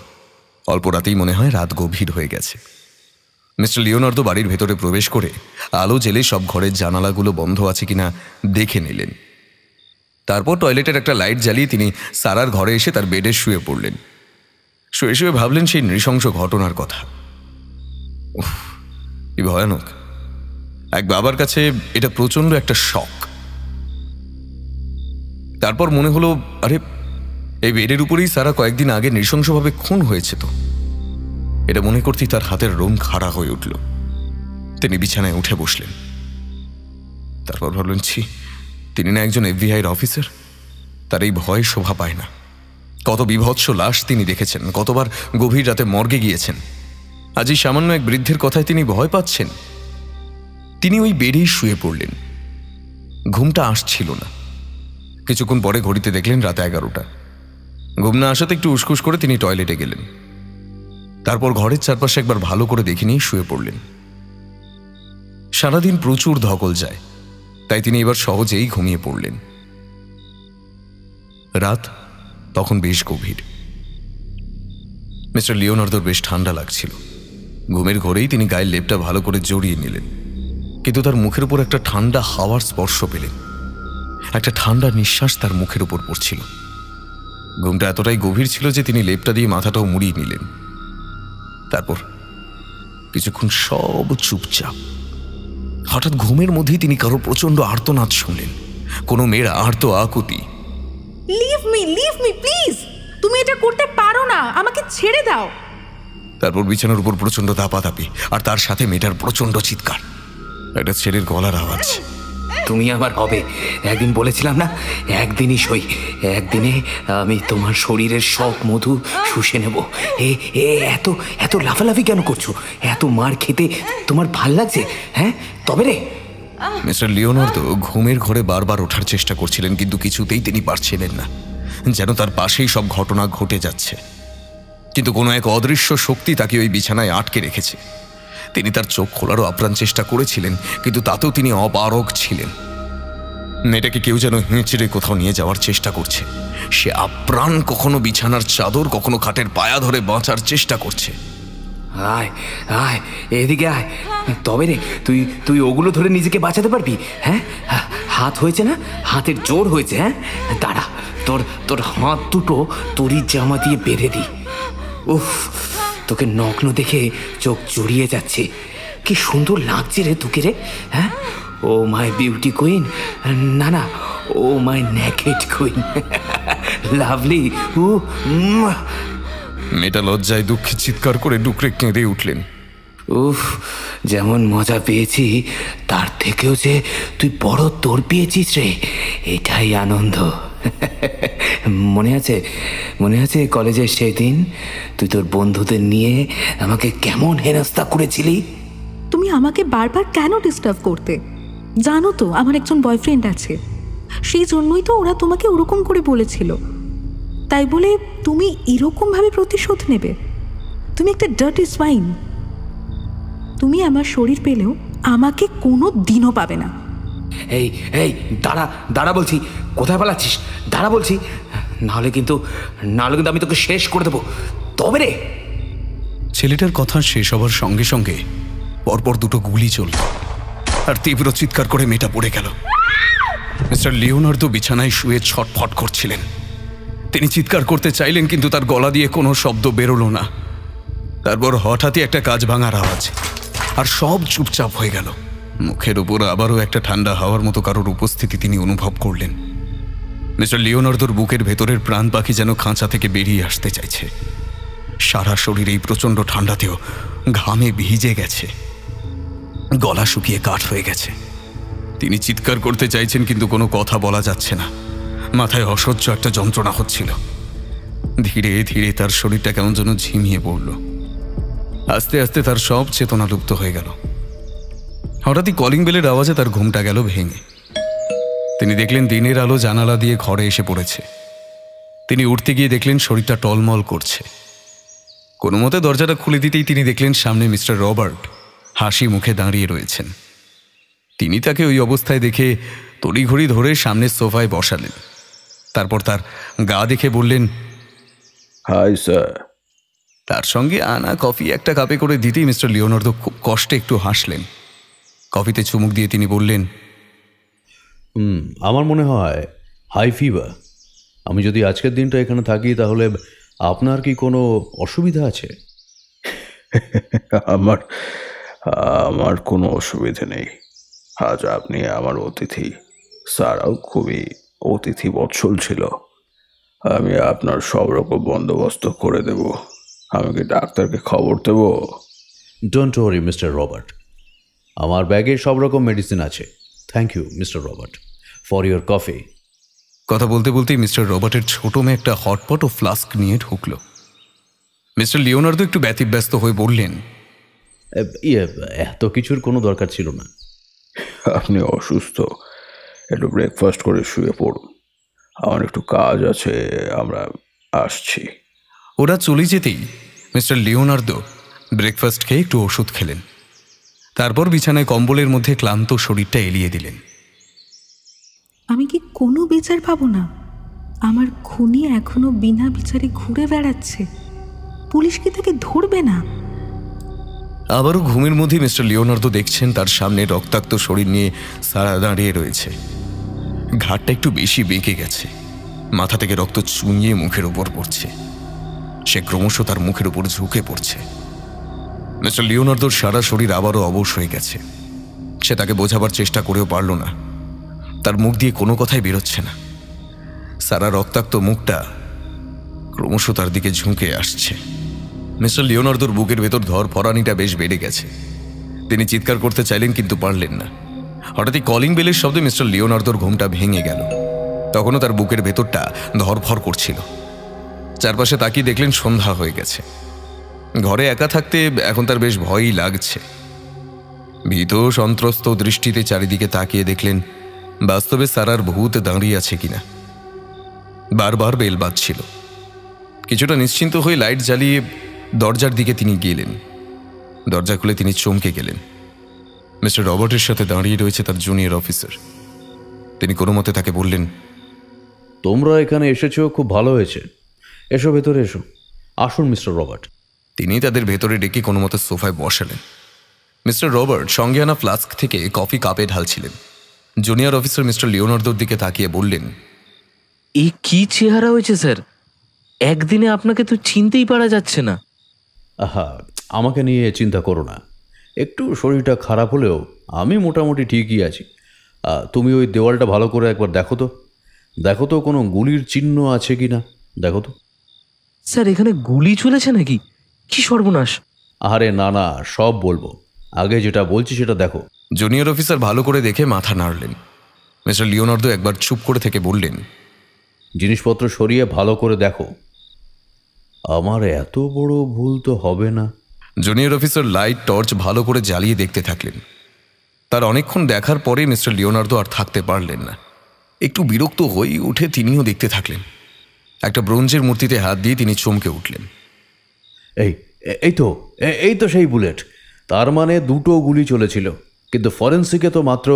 অল্প রাতেই মনে হয় রাত গভীর হয়ে গেছে। মিস্টার লিওনার্দো বাড়ির ভেতরে প্রবেশ করে আলো জেলে সব ঘরের জানালাগুলো বন্ধ আছে কিনা দেখে নিলেন। তারপর টয়লেটের একটা লাইট জ্বালিয়ে তিনি সারার ঘরে এসে তার বেডে শুয়ে পড়লেন। শুয়ে শুয়ে ভাবলেন সেই নৃশংস ঘটনার কথা। কি ভয়ানক! এক বাবার কাছে এটা প্রচন্ড একটা শক। তারপর মনে হলো, আরে এই বেডের উপরেই সারা কয়েকদিন আগে নৃশংসভাবে খুন হয়েছে তো। এটা মনে করতেই তার হাতের রোম খাড়া হয়ে উঠল। তিনি বিছানায় উঠে বসলেন। তারপর ভাবলেন, ছি, তিনি না একজন এফবিআইয়ের অফিসার? তার এই ভয় শোভা পায় না। কত বিভৎস লাশ তিনি দেখেছেন, কতবার গভীর রাতে মর্গে গিয়েছেন। আজ এই সামান্য এক বৃদ্ধের কথায় তিনি ভয় পাচ্ছেন। তিনি ওই বেডেই শুয়ে পড়লেন। ঘুমটা আসছিল না। কিছুক্ষণ পরে ঘড়িতে দেখলেন রাত 11টা। ঘুম না আসাতে একটু উসকুস করে তিনি টয়লেটে গেলেন। তারপর ঘরের চারপাশে একবার ভালো করে দেখে নিয়ে শুয়ে পড়লেন। সারাদিন প্রচুর ধকল যায়, তাই তিনি এবার সহজেই ঘুমিয়ে পড়লেন। রাত তখন বেশ গভীর। মিস্টার লিওনার্দোর বেশ ঠান্ডা লাগছিল। ঘুমের ঘরেই তিনি গায়ের লেপটা ভালো করে জড়িয়ে নিলেন, কিন্তু তার মুখের উপর একটা ঠান্ডা হাওয়ার স্পর্শ পেলেন। একটা ঠান্ডা নিঃশ্বাস তার মুখের উপর পড়ছিল। ঘুমটা এতটাই গভীর ছিল যে তিনি লেপটা দিয়ে মাথাটাও মুড়িয়ে নিলেন। তারপর কিছুক্ষণ সব চুপচাপ। হঠাৎ ঘুমের মধ্যেই তিনি কারো প্রচন্ড আর্তনাদ শুনলেন, কোনো মেয়ের আর্ত আকুতি। লিভ মি প্লিজ, তুমি এটা করতে পারো না, আমাকে ছেড়ে দাও। তারপর বিছানার উপর প্রচন্ড দাপাদাপি, আর তার সাথে মেয়েটার প্রচন্ড চিৎকার। একটা ছেলের গলার আওয়াজ। তুমি আমার হবে, একদিন বলেছিলাম না, একদিনই সই, একদিনে আমি তোমার শরীরের সব মধু শুষে নেব। এত এত লাফালাফি কেন করছো? এত মার খেতে তোমার ভাল লাগছে? হ্যাঁ, তবে রে। মিস্টার লিওনার্দো ঘুমের ঘরে বারবার ওঠার চেষ্টা করছিলেন, কিন্তু কিছুতেই তিনি পারছিলেন না। যেন তার পাশেই সব ঘটনা ঘটে যাচ্ছে, কিন্তু কোনো এক অদৃশ্য শক্তি তাকে ওই বিছানায় আটকে রেখেছে। তিনি তার চোখ খোলারও আপ্রাণ চেষ্টা করেছিলেন, কিন্তু তাতেও তিনি অপারগ ছিলেন। মেয়েটাকে কেউ যেন হেঁচড়ে কোথাও নিয়ে যাওয়ার চেষ্টা করছে। সে আপ্রাণ কখনো বিছানার চাদর, কখনো খাটের পায়া ধরে বাঁচার চেষ্টা করছে। আয় আয়, এদিকে আয়। তবে রে, তুই ওগুলো ধরে নিজেকে বাঁচাতে পারবি? হ্যাঁ, হাত হয়েছে না, হাতের জোর হয়েছে। হ্যাঁ, দাঁড়া, তোর তোর হাত দুটো তোরই জামা দিয়ে বেঁধে দি। উফ, তোকে নগ্ন দেখে চোখ জড়িয়ে যাচ্ছে। কি সুন্দর লাগছে রে তোকে রে। হ্যাঁ, ও মাই বিউটি কুইন, না না, ও মাই নেকেড কুইন, লাভলি। মেয়েটা লজ্জায় দুঃখে চিৎকার করে ডুকরে কেঁদে উঠলেন। উফ, যেমন মজা পেয়েছি তার থেকেও যে তুই বড় তোর পেয়েছিস রে, এটাই আনন্দ। মনে আছে কলেজের সেই দিন তুই তোর বন্ধুদের নিয়ে আমাকে কেমন হেনস্থা করেছিলি? তুমি আমাকে বারবার কেন ডিস্টার্ব করতে? জানো তো আমার একজন বয়ফ্রেন্ড আছে, সেই জন্যই তো ওরা তোমাকে ওরকম করে বলেছিল। তাই বলে তুমি এরকমভাবে প্রতিশোধ নেবে? তুমি একটা ডার্টি সোয়াইন। তুমি আমার শরীর পেলেও আমাকে কোনো দিনও পাবে না। এই এই দাঁড়া দাঁড়া বলছি, কোথায় পালাচ্ছিস? দাঁড়া বলছি, নাহলে কিন্তু আমি তোকে শেষ করে দেবো। তবে রে। ছেলেটার কথা শেষ হবার সঙ্গে সঙ্গে পরপর দুটো গুলি চলল, আর তীব্র চিৎকার করে মেয়েটা পড়ে গেল। মিস্টার লিওনার্দো বিছানায় শুয়ে ছটফট করছিলেন। তিনি চিৎকার করতে চাইলেন, কিন্তু তার গলা দিয়ে কোনো শব্দ বেরোলো না। তারপর হঠাৎই একটা কাঁচ ভাঙার আওয়াজ, আর সব চুপচাপ হয়ে গেল। মুখের উপর আবারও একটা ঠান্ডা হাওয়ার মতো কারোর উপস্থিতি তিনি অনুভব করলেন। মিস্টার লিওনার্দোর বুকের ভেতরের প্রাণ পাখি যেন খাঁচা থেকে বেরিয়ে আসতে চাইছে। সারা শরীর এই প্রচণ্ড ঠান্ডাতেও ঘামে ভিজে গেছে, গলা শুকিয়ে কাঠ হয়ে গেছে। তিনি চিৎকার করতে চাইছেন, কিন্তু কোনো কথা বলা যাচ্ছে না। মাথায় অসহ্য একটা যন্ত্রণা হচ্ছিল। ধীরে ধীরে তার শরীরটা কেমন যেন ঝিমিয়ে পড়ল। আস্তে আস্তে তার সব চেতনা লুপ্ত হয়ে গেল। হঠাৎই কলিং বেলের আওয়াজে তার ঘুমটা গেল ভেঙে। তিনি দেখলেন দিনের আলো জানালা দিয়ে ঘরে এসে পড়েছে। তিনি উঠতে গিয়ে দেখলেন শরীরটা টলমল করছে। কোনো মতে দরজাটা খুলে দিতেই তিনি দেখলেন সামনে মিস্টার রবার্ট হাসি মুখে দাঁড়িয়ে রয়েছেন। তিনি তাকে ওই অবস্থায় দেখে তড়িঘড়ি ধরে সামনের সোফায় বসালেন। তারপর তার গা দেখে বললেন, হাই স্যার। তার সঙ্গে আনা কফি একটা কাপে করে দিতেই মিস্টার লিওনার্দো খুব কষ্টে একটু হাসলেন। কফিতে চুমুক দিয়ে তিনি বললেন, আমার মনে হয় হাই ফিভার। আমি যদি আজকের দিনটা এখানে থাকি তাহলে আপনার কি কোনো অসুবিধা আছে? আমার কোনো অসুবিধা নেই। আজ আপনি আমার অতিথি। স্যারও খুবই অতিথি বৎসল ছিল। আমি আপনার সব রকম বন্দোবস্ত করে দেব। আমি কি ডাক্তারকে খবর দেব? ডোন্ট ওয়ারি মিস্টার রবার্ট, আমার ব্যাগে সব রকম মেডিসিন আছে। Thank you mister Robert for your coffee. কথা বলতে বলতেই মিস্টার রবার্টের ছোট মেয়ে একটা হটপট ও ফ্লাস্ক নিয়ে ঢুকল। মিস্টার লিওনার্দো একটু ব্যতিব্যস্ত হয়ে বললেন, এত কিছুর কোনো দরকার ছিল না। আপনি অসুস্থ, একটু ব্রেকফাস্ট করে শুয়ে পড়ুন। আমার একটু কাজ আছে, আমরা আসছি। ওরা চলে যেতেই মিস্টার লিওনার্দো ব্রেকফাস্ট খেয়ে একটু ওষুধ খেলেন। তারপর বিছানায় কম্বলের মধ্যে ক্লান্ত শরীরটা এলিয়ে দিলেন। আমি কি কোনো বিচার পাবো না? আমার খুনি এখনো বিনা বিচারে ঘুরে বেড়াচ্ছে। পুলিশ কি তাকে ধরবে না? আবারও ঘুমের মধ্যে মিস্টার লিওনার্দো দেখছেন তার সামনে রক্তাক্ত শরীর নিয়ে সারা দাঁড়িয়ে রয়েছে। ঘাটটা একটু বেশি বেঁকে গেছে, মাথা থেকে রক্ত চুইয়ে মুখের উপর পড়ছে। সে ক্রমশ তার মুখের উপর ঝুঁকে পড়ছে। মিস্টার লিওনার্দোর সারা শরীর আবারও অবশ হয়ে গেছে। সে তাকে বোঝাবার চেষ্টা করেও পারল না। তার মুখ দিয়ে কোনো কথাই বেরোচ্ছে না। সারা রক্তাক্ত মুখটা ক্রমশ তার দিকে ঝুঁকে আসছে। মিস্টার লিওনার্দোর বুকের ভেতর ধরফরানিটা বেশ বেড়ে গেছে। তিনি চিৎকার করতে চাইলেন, কিন্তু পারলেন না। হঠাৎই কলিং বেলের শব্দে মিস্টার লিওনার্দোর ঘুমটা ভেঙে গেল। তখনও তার বুকের ভেতরটা ধরফর করছিল। চারপাশে তাকিয়ে দেখলেন সন্ধ্যা হয়ে গেছে। ঘরে একা থাকতে এখন তার বেশ ভয়ই লাগছে। ভীত সন্ত্রস্ত দৃষ্টিতে চারিদিকে তাকিয়ে দেখলেন বাস্তবে সারার ভূত দাঁড়িয়ে আছে কিনা। বারবার বেল বাজছিল। কিছুটা নিশ্চিন্ত হয়ে লাইট জ্বালিয়ে দরজার দিকে তিনি গেলেন। দরজা খুলে তিনি চমকে গেলেন। মিস্টার রবার্টের সাথে দাঁড়িয়ে রয়েছে তার জুনিয়র অফিসার। তিনি কোনো মতে তাকে বললেন, তোমরা এখানে এসেছো, খুব ভালো হয়েছে। এসো ভেতরে এসো। আসুন মিস্টার রবার্ট। তিনি তাদের ভেতরে ডেকে কোনো মতে সোফায় বসালেন। মিস্টার রবার্ট সঙ্গে আনা ফ্লাস্ক থেকে কফি কাপে ঢালছিলেন। জুনিয়র অফিসার মিস্টার লিওনার্দোর দিকে তাকিয়ে বললেন, এই কি চেহারা হয়েছে স্যার? একদিনে আপনাকে তো চিনতেই পারা যাচ্ছে না। আহা, আমাকে নিয়ে চিন্তা করো না। একটু শরীরটা খারাপ হলেও আমি মোটামুটি ঠিকই আছি। তুমি ওই দেওয়ালটা ভালো করে একবার দেখো তো কোনো গুলির চিহ্ন আছে কি না, দেখো তো। স্যার, এখানে গুলি চলেছে নাকি? কি সর্বনাশ! আরে না না, সব বলবো, আগে যেটা বলছি সেটা দেখো। জুনিয়র অফিসার ভালো করে দেখে মাথা নাড়লেন। মিস্টার লিওনার্দো একবার চুপ করে থেকে বললেন, জিনিসপত্র সরিয়ে ভালো করে দেখো। আমার এত বড় ভুল তো হবে না। জুনিয়র অফিসার লাইট টর্চ ভালো করে জ্বালিয়ে দেখতে থাকলেন। তার অনেকক্ষণ দেখার পরে মিস্টার লিওনার্দো আর থাকতে পারলেন না। একটু বিরক্ত হয়ে উঠে তিনিও দেখতে থাকলেন। একটা ব্রোঞ্জের মূর্তিতে হাত দিয়ে তিনি চমকে উঠলেন। এই তো সেই বুলেট। তার মানে দুটো গুলি চলেছিল, কিন্তু ফরেন্সিকে তো মাত্র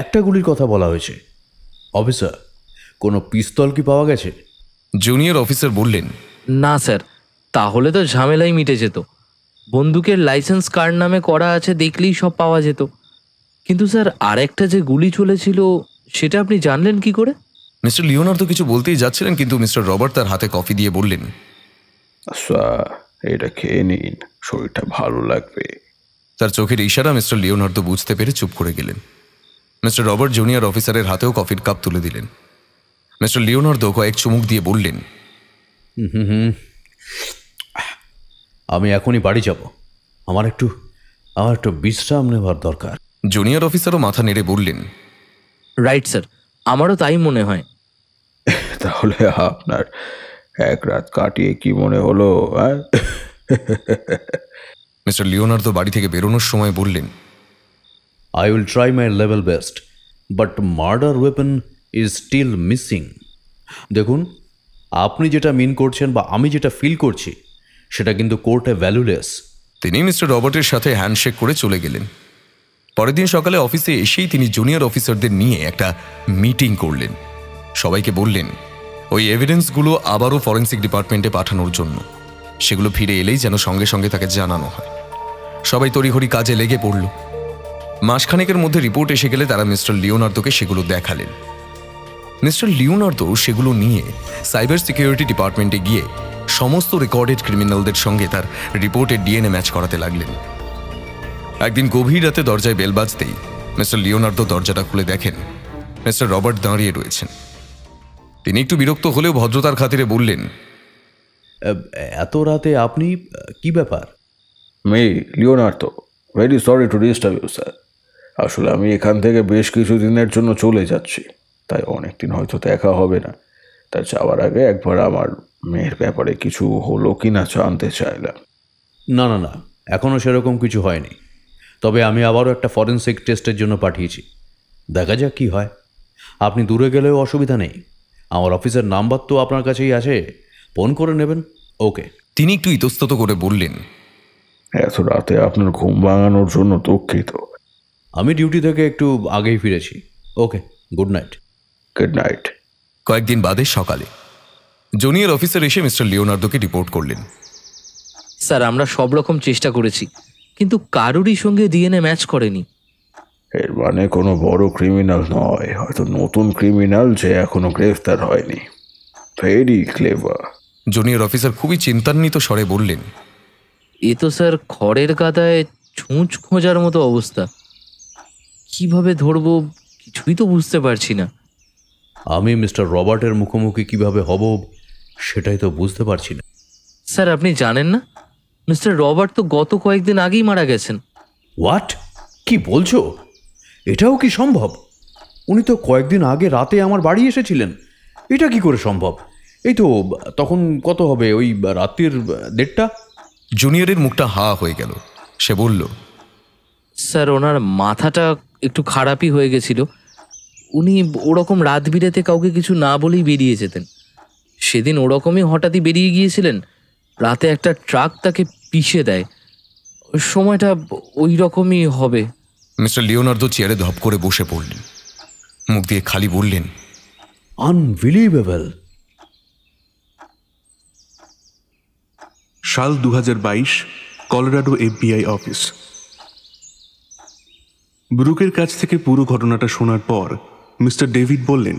একটা গুলির কথা বলা হয়েছে। অফিসার, কোনো পিস্তল কি পাওয়া গেছে? জুনিয়র অফিসার বললেন, না স্যার, তাহলে তো ঝামেলাই মিটে যেত। বন্দুকের লাইসেন্স কার নামে করা আছে দেখলেই সব পাওয়া যেত। কিন্তু স্যার, আরেকটা যে গুলি চলেছিল সেটা আপনি জানলেন কি করে? মিস্টার লিওনার্দো কিছু বলতেই যাচ্ছিলেন, কিন্তু মিস্টার রবার্ট তার হাতে কফি দিয়ে বললেন, আচ্ছা, এটা খেয়ে নিন, শরীরটা ভালো লাগবে। তার চোখের ইশারা মিস্টার লিওনার্দো বুঝতে পেরে চুপ করে গেলেন। মিস্টার রবার্ট জুনিয়র অফিসারের হাতেও কফির কাপ তুলে দিলেন। মিস্টার লিওনার্দো কয়েক চুমুক দিয়ে বললেন, আমি এখনই বাড়ি যাব। আমার একটু বিশ্রাম নেওয়ার দরকার। জুনিয়র অফিসারও মাথা নেড়ে বললেন, রাইট স্যার, আমারও তাই মনে হয়। তাহলে আপনার এক রাত কাটিয়ে কি মনে হলো? মিস্টার লিওনার্দো বাড়ি থেকে বেরোনোর সময় বললেন, I will try my level best, but murder weapon is still missing. দেখুন, আপনি যেটা মিন করছেন বা আমি যেটা ফিল করছি সেটা কিন্তু কোর্টে ভ্যালুলেস। তিনি মিস্টার রবার্টের সাথে হ্যান্ডশেক করে চলে গেলেন। পরের দিন সকালে অফিসে এসেই তিনি জুনিয়র অফিসারদের নিয়ে একটা মিটিং করলেন। সবাইকে বললেন ওই এভিডেন্সগুলো আবারও ফরেন্সিক ডিপার্টমেন্টে পাঠানোর জন্য। সেগুলো ফিরে এলেই যেন সঙ্গে সঙ্গে তাকে জানানো হয়। সবাই তড়িঘড়ি কাজে লেগে পড়ল। মাসখানেকের মধ্যে রিপোর্ট এসে গেলে তারা মিস্টার লিওনার্দোকে সেগুলো দেখালেন। মিস্টার লিওনার্দো সেগুলো নিয়ে সাইবার সিকিউরিটি ডিপার্টমেন্টে গিয়ে সমস্ত রেকর্ডেড ক্রিমিনালদের সঙ্গে তার রিপোর্টের ডিএনএ ম্যাচ করাতে লাগলেন। একদিন গভীর রাতে দরজায় বেল বাজতেই মিস্টার লিওনার্দো দরজাটা খুলে দেখেন মিস্টার রবার্ট দাঁড়িয়ে রয়েছেন। তিনি একটু বিরক্ত হলেও ভদ্রতার খাতিরে বললেন, এত রাতে আপনি, কি ব্যাপার? Leonardo, very sorry to disturb you sir. আসলে আমি এখান থেকে বেশ কিছু দিনের জন্য চলে যাচ্ছি, তাই অনেকদিন হয়তো দেখা হবে না। তাই যাওয়ার আগে একবার আমার মেয়ের ব্যাপারে কিছু হলো কি না জানতে চাইলাম। না না না, এখনও সেরকম কিছু হয়নি। তবে আমি আবারও একটা ফরেন্সিক টেস্টের জন্য পাঠিয়েছি, দেখা যাক কি হয়। আপনি দূরে গেলেও অসুবিধা নেই, আমার অফিসের নাম্বার তো আপনার কাছেই আছে, ফোন করে নেবেন। ওকে। তিনি একটু ইতস্তত করে বললেন, এত রাতে আপনার ঘুম ভাঙানোর জন্য দুঃখিত। আমি ডিউটি থেকে একটু আগেই ফিরেছি। ওকে, গুড নাইট। Good night. কয়েকদিন বাদে সকালে জুনিয়র অফিসার এসে মিস্টার লিওনার্দোকে রিপোর্ট করলেন, স্যার, আমরা সব রকম চেষ্টা করেছি, কিন্তু কারোরই সঙ্গে ডিএনএ ম্যাচ করেনি। এর মানে কোনো বড় ক্রিমিনাল নয়, হয়তো নতুন ক্রিমিনাল যে এখনো গ্রেফতার হয়নি। Very clever. জুনিয়র অফিসার খুবই চিন্তান্বিত স্বরে বললেন, এ তো স্যার খড়ের গাদায় ছুঁচ খোঁজার মতো অবস্থা। কিভাবে ধরবো কিছুই তো বুঝতে পারছি না। আমি মিস্টার রবার্টের মুখোমুখি কিভাবে হব সেটাই তো বুঝতে পারছি না। স্যার, আপনি জানেন না মিস্টার রবার্ট তো গত কয়েকদিন আগেই মারা গেছেন। হোয়াট? কি বলছো? এটাও কি সম্ভব? উনি তো কয়েকদিন আগে রাতে আমার বাড়ি এসেছিলেন। এটা কি করে সম্ভব? এই তো তখন কত হবে, ওই রাত্রির 1:30। জুনিয়রের মুখটা হা হয়ে গেল। সে বলল, স্যার, ওনার মাথাটা একটু খারাপই হয়ে গেছিল। উনি ওরকম রাত বিরেতে কাউকে কিছু না বলেই বেরিয়ে যেতেন। সেদিন ওরকমই হঠাৎই বেরিয়ে গিয়েছিলেন। রাতে একটা ট্রাক তাকে পিষে দেয়। সময়টা ওই রকমই হবে। মিস্টার লিওনার্দো চেয়ারে ধপ করে বসে পড়লেন। মুখ দিয়ে খালি বললেন, আনবিলিভেবল। সাল 2022, কলোরাডো FBI অফিস। ব্রুকের কাছ থেকে পুরো ঘটনাটা শোনার পর মিস্টার ডেভিড বললেন,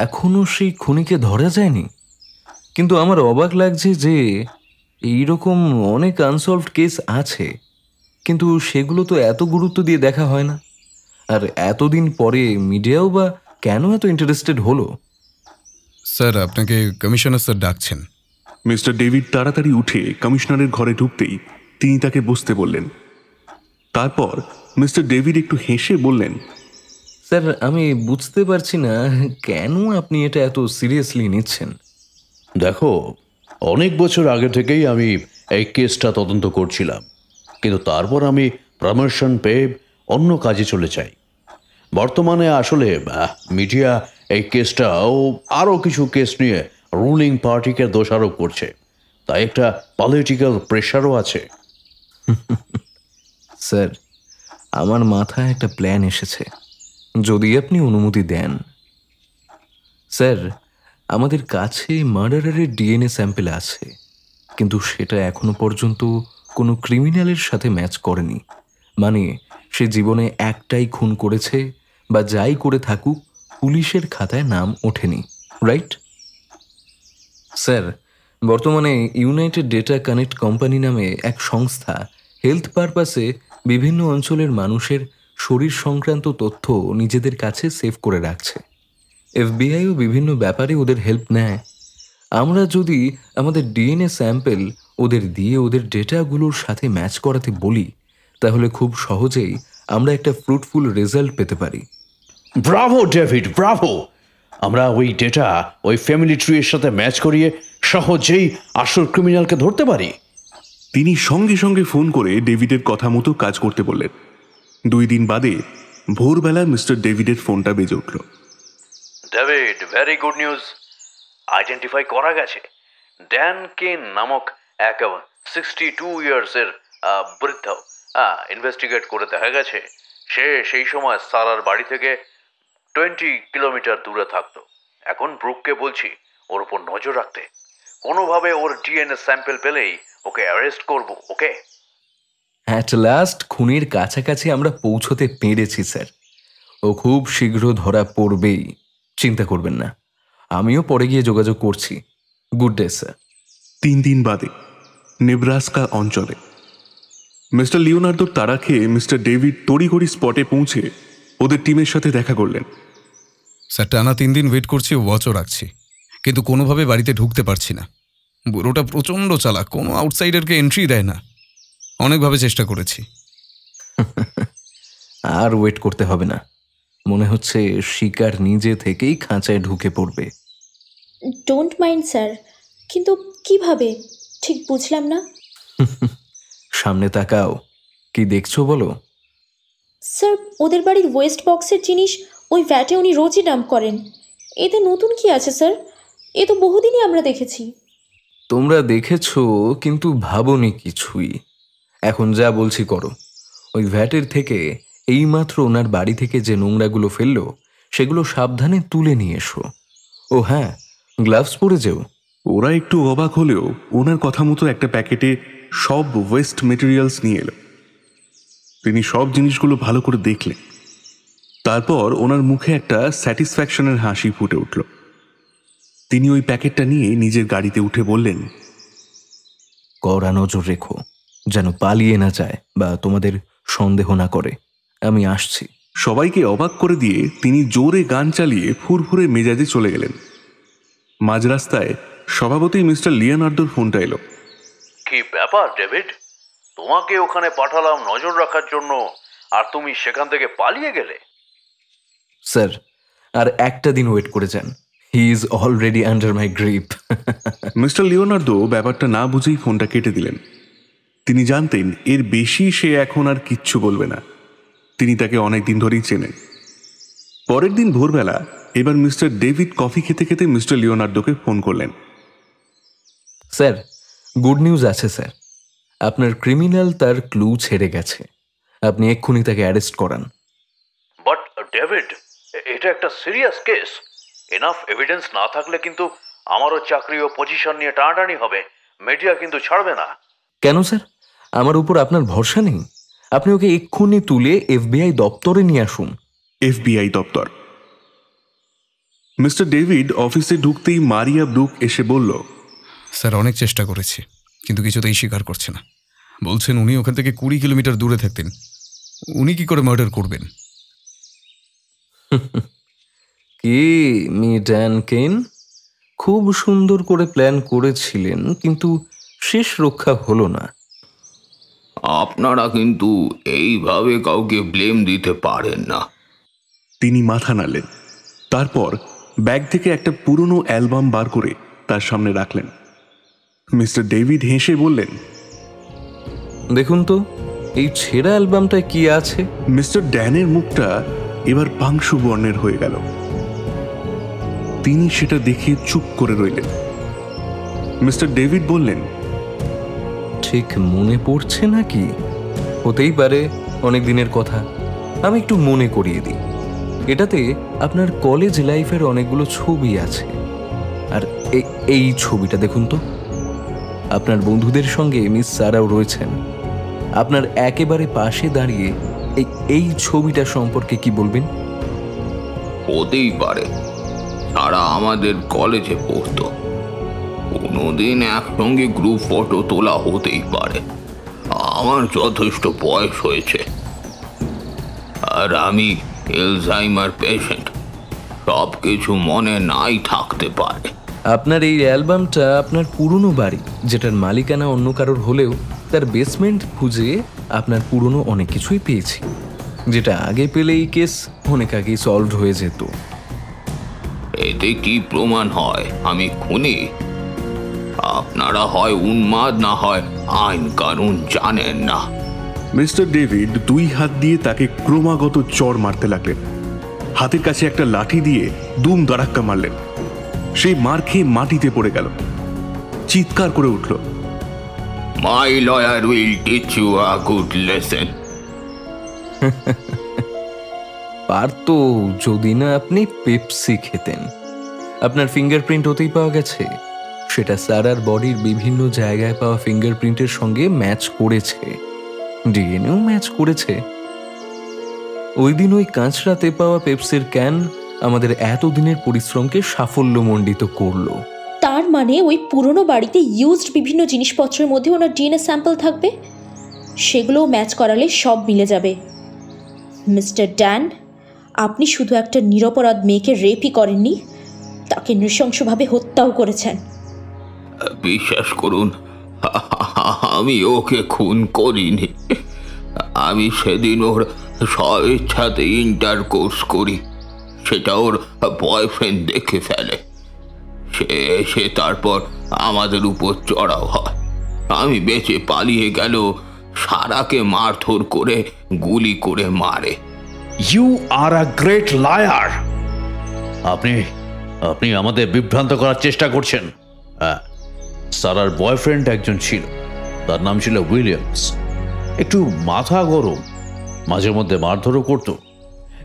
এখনো সেই খুনিকে ধরা যায়নি, কিন্তু আমার অবাক লাগছে যে এইরকম অনেক আনসলভড কেস আছে, কিন্তু সেগুলো তো এত গুরুত্ব দিয়ে দেখা হয় না। আর এতদিন পরে মিডিয়াও বা কেন এত ইন্টারেস্টেড হলো? স্যার, আপনাকে কমিশনার স্যার ডাকছেন। মিস্টার ডেভিড তাড়াতাড়ি উঠে কমিশনারের ঘরে ঢুকতেই তিনি তাকে বসতে বললেন। তারপর মিস্টার ডেভিড একটু হেসে বললেন, স্যার, আমি বুঝতে পারছি না কেন আপনি এটা এত সিরিয়াসলি নিচ্ছেন। দেখো, অনেক বছর আগে থেকেই আমি এই কেসটা তদন্ত করছিলাম, কিন্তু তারপর আমি প্রমোশন পেয়ে অন্য কাজে চলে যাই। বর্তমানে আসলে মিডিয়া এই কেসটা ও আরও কিছু কেস নিয়ে রুলিং পার্টিকে দোষারোপ করছে, তাই একটা পলিটিক্যাল প্রেশারও আছে। স্যার, আমার মাথায় একটা প্ল্যান এসেছে, যদি আপনি অনুমতি দেন। স্যার, আমাদের কাছে মার্ডারারের ডিএনএ স্যাম্পেল আছে, কিন্তু সেটা এখনো পর্যন্ত কোনো ক্রিমিনালের সাথে ম্যাচ করেনি। মানে সে জীবনে একটাই খুন করেছে, বা যাই করে থাকুক পুলিশের খাতায় নাম ওঠেনি, রাইট? স্যার, বর্তমানে ইউনাইটেড ডেটা কানেক্ট কোম্পানি নামে এক সংস্থা হেলথ পারপাসে বিভিন্ন অঞ্চলের মানুষের শরীর সংক্রান্ত তথ্য নিজেদের কাছে সেভ করে রাখছে। এফবিআইও বিভিন্ন ব্যাপারে ওদের হেল্প নেয়। আমরা যদি আমাদের ডিএনএ স্যাম্পেল ওদের দিয়ে ওদের ডেটাগুলোর সাথে ম্যাচ করাতে বলি, তাহলে খুব সহজেই আমরা একটা ফ্রুটফুল রেজাল্ট পেতে পারি। Bravo David, Bravo! আমরা ওই ডেটা ওই ফ্যামিলি ট্রির সাথে ম্যাচ করিয়ে সহজেই আসল ক্রিমিনালকে ধরতে পারি। তিনি সঙ্গে সঙ্গে ফোন করে ডেভিডের কথা মতো কাজ করতে বললেন। 2 দিন বাদে ভোরবেলা মিস্টার ডেভিডের ফোনটা বেজে উঠল। David, very good news. Identify করা গেছে। ড্যান কেন নামক এক 62 ইয়ার্সের বৃদ্ধ। ইনভেস্টিগেট করে দেখা গেছে সে সেই সময় সারার বাড়ি থেকে 20 কিলোমিটার দূরে থাকতো। এখন ব্রুককে বলছি ওর উপর নজর রাখতে। কোনোভাবে ওর ডিএনএ স্যাম্পেল পেলেই ওকে অ্যারেস্ট করব, ওকে? অ্যাট লাস্ট খুনির কাছাকাছি আমরা পৌঁছতে পেরেছি স্যার। ও খুব শীঘ্র ধরা পড়বেই, চিন্তা করবেন না। আমিও পরে গিয়ে যোগাযোগ করছি। Good day sir. 3 দিন বাদে নেব্রাস্কা অঞ্চলে মিস্টার লিওনার্দোর তাড়া খেয়ে মিস্টার ডেভিড তড়িঘড়ি স্পটে পৌঁছে ওদের টিমের সাথে দেখা করলেন। স্যার, টানা 3 দিন ওয়েট করছি, ওয়াচও রাখছি, কিন্তু কোনোভাবে বাড়িতে ঢুকতে পারছি না। বুড়োটা প্রচণ্ড চালাক, কোনো আউটসাইডারকে এন্ট্রি দেয় না। অনেকভাবে চেষ্টা করেছি। আর ওয়েট করতে হবে না, মনে হচ্ছে শিকার নিজে থেকেই খাঁচায় ঢুকে পড়বে। ডোন্ট মাইন্ড স্যার, কিন্তু কিভাবে ঠিক বুঝলাম না। সামনে তাকাও, কি দেখছো বলো? স্যার, ওদের বাড়ির ওয়েস্ট বক্সের জিনিস ওই ভ্যাটে উনি রোজই ডাম্প করেন। এতে নতুন কি আছে স্যার? এ তো বহুদিনই আমরা দেখেছি। তোমরা দেখেছো, কিন্তু ভাবোনি কিছুই। এখন যা বলছি করো। ওই ভ্যাটের থেকে এইমাত্র ওনার বাড়ি থেকে যে নোংরাগুলো ফেললো সেগুলো সাবধানে তুলে নিয়ে এসো। ও হ্যাঁ, গ্লাভস পরে যেও। ওরা একটু অবাক হলেও ওনার কথা মতো একটা প্যাকেটে সব ওয়েস্ট মেটেরিয়ালস নিয়ে এলো। তিনি সব জিনিসগুলো ভালো করে দেখলেন। তারপর ওনার মুখে একটা স্যাটিসফ্যাকশনের হাসি ফুটে উঠল। তিনি ওই প্যাকেটটা নিয়ে নিজের গাড়িতে উঠে বললেন, কড়া নজর রেখো যেন পালিয়ে না যায় বা তোমাদের সন্দেহ না করে। আমি আসছি। সবাইকে অবাক করে দিয়ে তিনি জোরে গান চালিয়ে ফুরফুরে মেজাজে চলে গেলেন। মাঝ রাস্তায় স্বভাবতই মিস্টার লিওনার্দোর ফোনটা এলো। কি ব্যাপার ডেভিড? তোমাকে ওখানে পাঠালাম নজর রাখার জন্য, আর তুমি সেখান থেকে পালিয়ে গেলে? স্যার, আর একটা দিন ওয়েট করে যান। He is already under my grip. Mister Leonardo ব্যাপারটা না বুঝেই ফোনটা কেটে দিলেন। তিনি জানতেন এর বেশি সে এখন আর কিচ্ছু বলবে না। তিনি তাকে অনেক দিন ধরেই চেনেন। পরের দিন ভোরবেলা এবার মিস্টার ডেভিড কফি খেতে খেতে মিস্টার লিওনার্দোকে ফোন করলেন। স্যার, গুড নিউজ আছে স্যার। আপনার ক্রিমিনাল তার ক্লু ছেড়ে গেছে। আপনি এক্ষুনি তাকে অ্যারেস্ট করান। বাট ডেভিড, এটা একটা সিরিয়াস কেস। এনাফ এভিডেন্স না থাকলে কিন্তু আমারও চাকরি ও পজিশন নিয়ে টানাটানি হবে। মিডিয়া কিন্তু ছাড়বে না। কেন স্যার? আমার উপর আপনার ভরসা নেই? আপনি ওকে এক্ষুনি তুলে FBI দপ্তরে নিয়ে আসুন। FBI দপ্তর। মিস্টার ডেভিড অফিসে ঢুকতেই মারিয়া ব্রুক এসে বলল, স্যার অনেক চেষ্টা করেছি, কিন্তু কিছুতেই স্বীকার করছে না। বলছেন উনি ওখান থেকে 20 কিলোমিটার দূরে থাকতেন। উনি কি করে মার্ডার করবেন? কি মি ড্যান কেন, খুব সুন্দর করে প্ল্যান করেছিলেন, কিন্তু শেষ রক্ষা হলো না। আপনারা কিন্তু এইভাবে কাউকে ব্লেম দিতে পারেন না। তিনি মাথা নাড়লেন। তারপর ব্যাগ থেকে একটা পুরনো অ্যালবাম বার করে তার সামনে রাখলেন। মিস্টার ডেভিড হেসে বললেন, দেখুন তো এই ছেঁড়া অ্যালবামটায় কি আছে। মিস্টার ড্যানের মুখটা এবার পাংশু বর্ণের হয়ে গেল। তিনি সেটা দেখে চুপ করে রইলেন। মিস্টার ডেভিড বললেন, ঠিক মনে পড়ছে নাকি? হতেই পারে, অনেক দিনের কথা। আমি একটু মনে করিয়ে দিই। এটাতে আপনার কলেজ লাইফের অনেকগুলো ছবি আছে। আর এই ছবিটা দেখুন তো, আপনার বন্ধুদের সঙ্গে মিস সারাও রয়েছেন। আপনার একেবারে পাশে দাঁড়িয়ে এই ছবিটা সম্পর্কে কি বলবেন? হতেই পারে, তারা আমাদের কলেজে পড়তো। কোনোদিন একসঙ্গে গ্রুপ ফটো তোলা হতেই পারে। আমার যথেষ্ট বয়স হয়েছে, আর আমি এলজাইমার পেশেন্ট। সব কিছু মনে নাই থাকতে পারে। আপনার এই অ্যালবামটা আপনার পুরনো বাড়ি, যেটার মালিকানা অন্য কারোর হলেও তার বেসমেন্ট খুঁজে আপনার পুরনো অনেক কিছুই পেয়েছি, যেটা আগে পেলে এই কেস অনেক আগেই সলভড হয়ে যেত। এতে কি প্রমাণ হয় আমি খুনি? আপনারা হয় উন্মাদ, না হয় আইন কানুন জানেন না। মিস্টার ডেভিড 2 হাত দিয়ে তাকে ক্রমাগত চড় মারতে লাগলেন। হাতের কাছে একটা লাঠি দিয়ে দুম দাঁড়াক্কা মারলেন। সেই মার খেয়ে মাটিতে পড়ে গেল। চিৎকার করে উঠল, my lawyer will teach you a good lesson. পারতো যদি না আপনি পেপসি খেতেন। আপনার ফিঙ্গারপ্রিন্ট ওতেই পাওয়া গেছে। সেটা সারার বডির বিভিন্ন জায়গায় পাওয়া ফিঙ্গারপ্রিন্টের সঙ্গে ম্যাচ করেছে, ডিএনএও ম্যাচ করেছে। ওই দিন ওই কাঁচরাতে পাওয়া পেপসির ক্যান আমাদের এতদিনের পরিশ্রমকে সাফল্যমণ্ডিত করলো। তার মানে ওই পুরনো বাড়িতে ইউজড বিভিন্ন জিনিসপত্রের মধ্যে ওনার ডিএনএ স্যাম্পল থাকবে। সেগুলোও ম্যাচ করালে সব মিলে যাবে। মিস্টার ড্যান, আপনি শুধু একটা নিরপরাধ মেয়েকে রেপই করেননি, তাকে নৃশংসভাবে হত্যাও করেছেন। বিশ্বাস করুন, আমি ওকে খুন করিনি। আমি সেদিন ওর স্বেচ্ছাতে ইন্টারকোর্স করি, সেটা ওর বয়ফ্রেন্ড দেখে ফেলে। সে তারপর আমাদের উপর চড়াও হয়। আমি বেঁচে পালিয়ে গেল, সারাকে মারধর করে গুলি করে মারে। You are a great liar. আপনি আমাদের বিভ্রান্ত করার চেষ্টা করছেন। সারার বয়ফ্রেন্ড একজন ছিল, তার নাম ছিল উইলিয়ামস। একটু মাথা গরম, মাঝে মধ্যে মারধরও করত,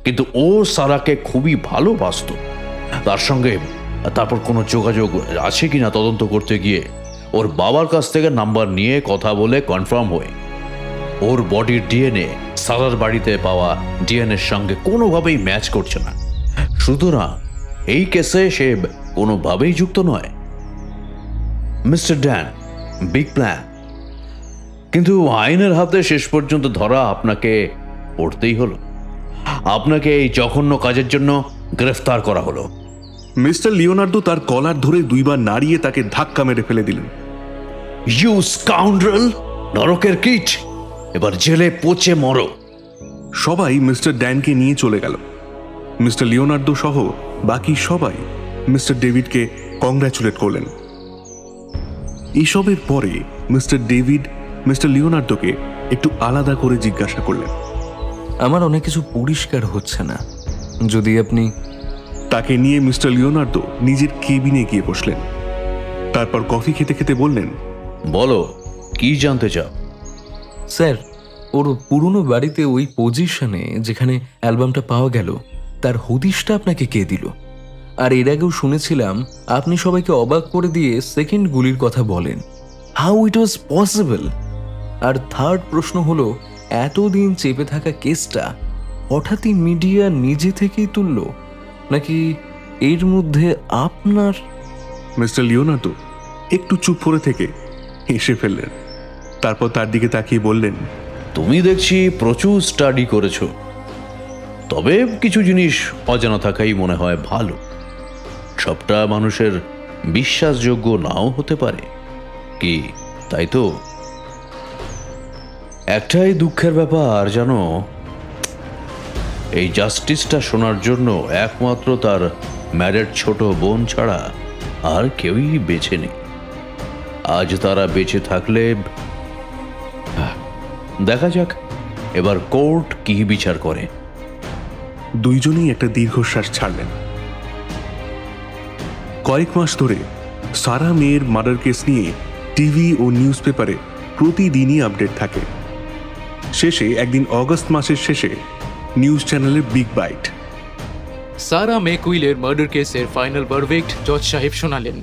কিন্তু ও সারাকে খুবই ভালোবাসত। তার সঙ্গে তারপর কোনো যোগাযোগ আছে কিনা তদন্ত করতে গিয়ে ওর বাবার কাছ থেকে নাম্বার নিয়ে কথা বলে কনফার্ম হয়ে ওর বডির ডিএনএ সারার বাড়িতে পাওয়া ডিএনএর সঙ্গে কোনোভাবেই ম্যাচ করছে না। সুতরাং এই কেসে সে কোনোভাবেই যুক্ত নয়। মিস্টার ড্যান, বিগ প্ল্যান, কিন্তু আইনের হাতে শেষ পর্যন্ত ধরা আপনাকে পড়তেই হলো। আপনাকে এই জঘন্য কাজের জন্য গ্রেফতার করা হলো। মিস্টার লিওনার্দো তার কলার ধরে 2 বার নাড়িয়ে তাকে ধাক্কা মেরে ফেলে দিলেন। ইউ স্কাউন্ড্রেল, নরকের কীট, এবার জেলে পচে মরো। সবাই মিস্টার ড্যানকে নিয়ে চলে গেল। মিস্টার লিওনার্দো সহ বাকি সবাই মিস্টার ডেভিডকে কংগ্রাচুলেট করলেন। এসবের পরে মিস্টার ডেভিড মিস্টার লিওনার্দোকে একটু আলাদা করে জিজ্ঞাসা করলেন, আমার অনেক কিছু পরিষ্কার হচ্ছে না, যদি আপনি। তাকে নিয়ে মিস্টার লিওনার্দো নিজের কেবিনে গিয়ে বসলেন। তারপর কফি খেতে খেতে বললেন, বলো কি জানতে চাও? স্যার, ওর পুরনো বাড়িতে ওই পজিশনে যেখানে অ্যালবামটা পাওয়া গেল, তার হদিশটা আপনাকে কে দিল? আর এর আগেও শুনেছিলাম আপনি সবাইকে অবাক করে দিয়ে সেকেন্ড গুলির কথা বলেন। How it was possible? আর থার্ড প্রশ্ন হলো, এতদিন চেপে থাকা কেসটা হঠাৎই মিডিয়া নিজে থেকেই তুলল, নাকি এর মধ্যে আপনার? মিস্টার লিওনার্দো একটু চুপ করে থেকে হেসে ফেললেন। তারপর তার দিকে তাকিয়ে বললেন, তুমি দেখছি প্রচুর স্টাডি করেছো, তবে কিছু জিনিস অজানা থাকাই মনে হয় ভালো। সবটা মানুষের বিশ্বাসযোগ্য নাও হতে পারে, কি তাই তো? একটাই দুঃখের ব্যাপার জানো, এই জাস্টিসটা শোনার জন্য একমাত্র তার ম্যারেড ছোট বোন ছাড়া আর কেউই বেঁচে নেই। আজ তারা বেঁচে থাকলে দেখা যাক এবার কোর্ট কি বিচার করে। দুইজনেই একটা দীর্ঘশ্বাস ছাড়লেন। কয়েক মাস ধরে সারা মেয়ের মার্ডার কেস নিয়ে টিভি ও নিউজ পেপারে প্রতিদিনই আপডেট থাকে। শেষে একদিন অগস্ট মাসের শেষে নিউজ চ্যানেলের বিগ বাইট। সারা মে কুইলের মার্ডার কেসের ফাইনাল ভার্ডিক্ট জজ সাহেব শোনালেন।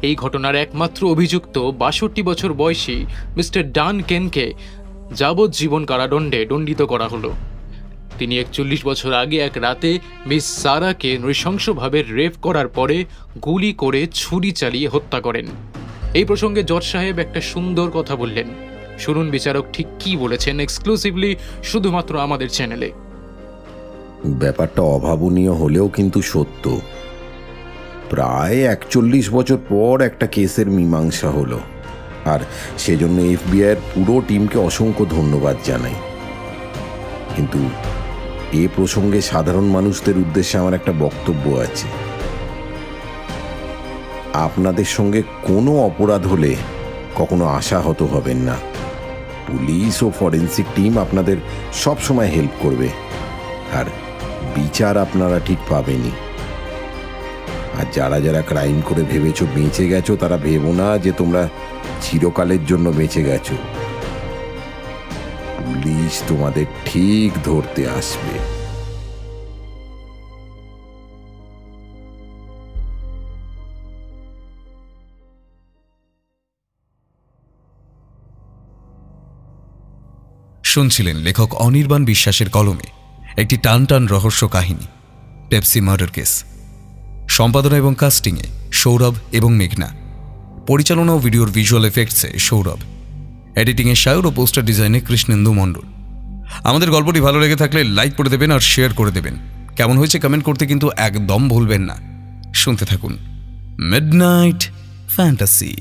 এই ঘটনার একমাত্র অভিযুক্ত 62 বছর বয়সী মিস্টার ডান কেনকে যাবজ্জীবন কারাদণ্ডে দণ্ডিত করা হলো। তিনি 41 বছর আগে এক রাতে মিস সারাকে নৃশংসভাবে রেপ করার পরে গুলি করে ছুরি চালিয়ে হত্যা করেন। এই প্রসঙ্গে জজ সাহেব একটা সুন্দর কথা বললেন। শুনুন বিচারক ঠিক কি বলেছেন, এক্সক্লুসিভলি শুধুমাত্র আমাদের চ্যানেলে। ব্যাপারটা অভাবনীয় হলেও কিন্তু সত্য। প্রায় 41 বছর পর একটা কেসের মীমাংসা হলো, আর সেজন্য এফবিআইয়ের পুরো টিমকে অসংখ্য ধন্যবাদ জানাই। কিন্তু এ প্রসঙ্গে সাধারণ মানুষদের উদ্দেশ্যে আমার একটা বক্তব্য আছে। আপনাদের সঙ্গে কোনো অপরাধ হলে কখনো আশাহত হবেন না। পুলিশ ও ফরেন্সিক টিম আপনাদের সব সময় হেল্প করবে, আর বিচার আপনারা ঠিক পাবেনই। আর যারা যারা ক্রাইম করে ভেবেছো বেঁচে গেছো, তারা ভেবো না যে তোমরা চিরকালের জন্য বেঁচে গেছো। পুলিশ তোমাদের ঠিক ধরতে আসবে। শুনছিলেন লেখক অনির্বাণ বিশ্বাসের কলমে একটি টান টান রহস্য কাহিনী, পেপসি মার্ডার কেস। সম্পাদনা এবং কাস্টিংয়ে সৌরভ এবং মেঘনা, পরিচালনা ও ভিডিওর ভিজুয়াল এফেক্টসে সৌরভ, এডিটিংয়ে সায়র ও পোস্টার ডিজাইনে কৃষ্ণেন্দু মণ্ডল। আমাদের গল্পটি ভালো লেগে থাকলে লাইক করে দেবেন আর শেয়ার করে দেবেন। কেমন হয়েছে কমেন্ট করতে কিন্তু একদম ভুলবেন না। শুনতে থাকুন মিডনাইট ফ্যান্টাসি।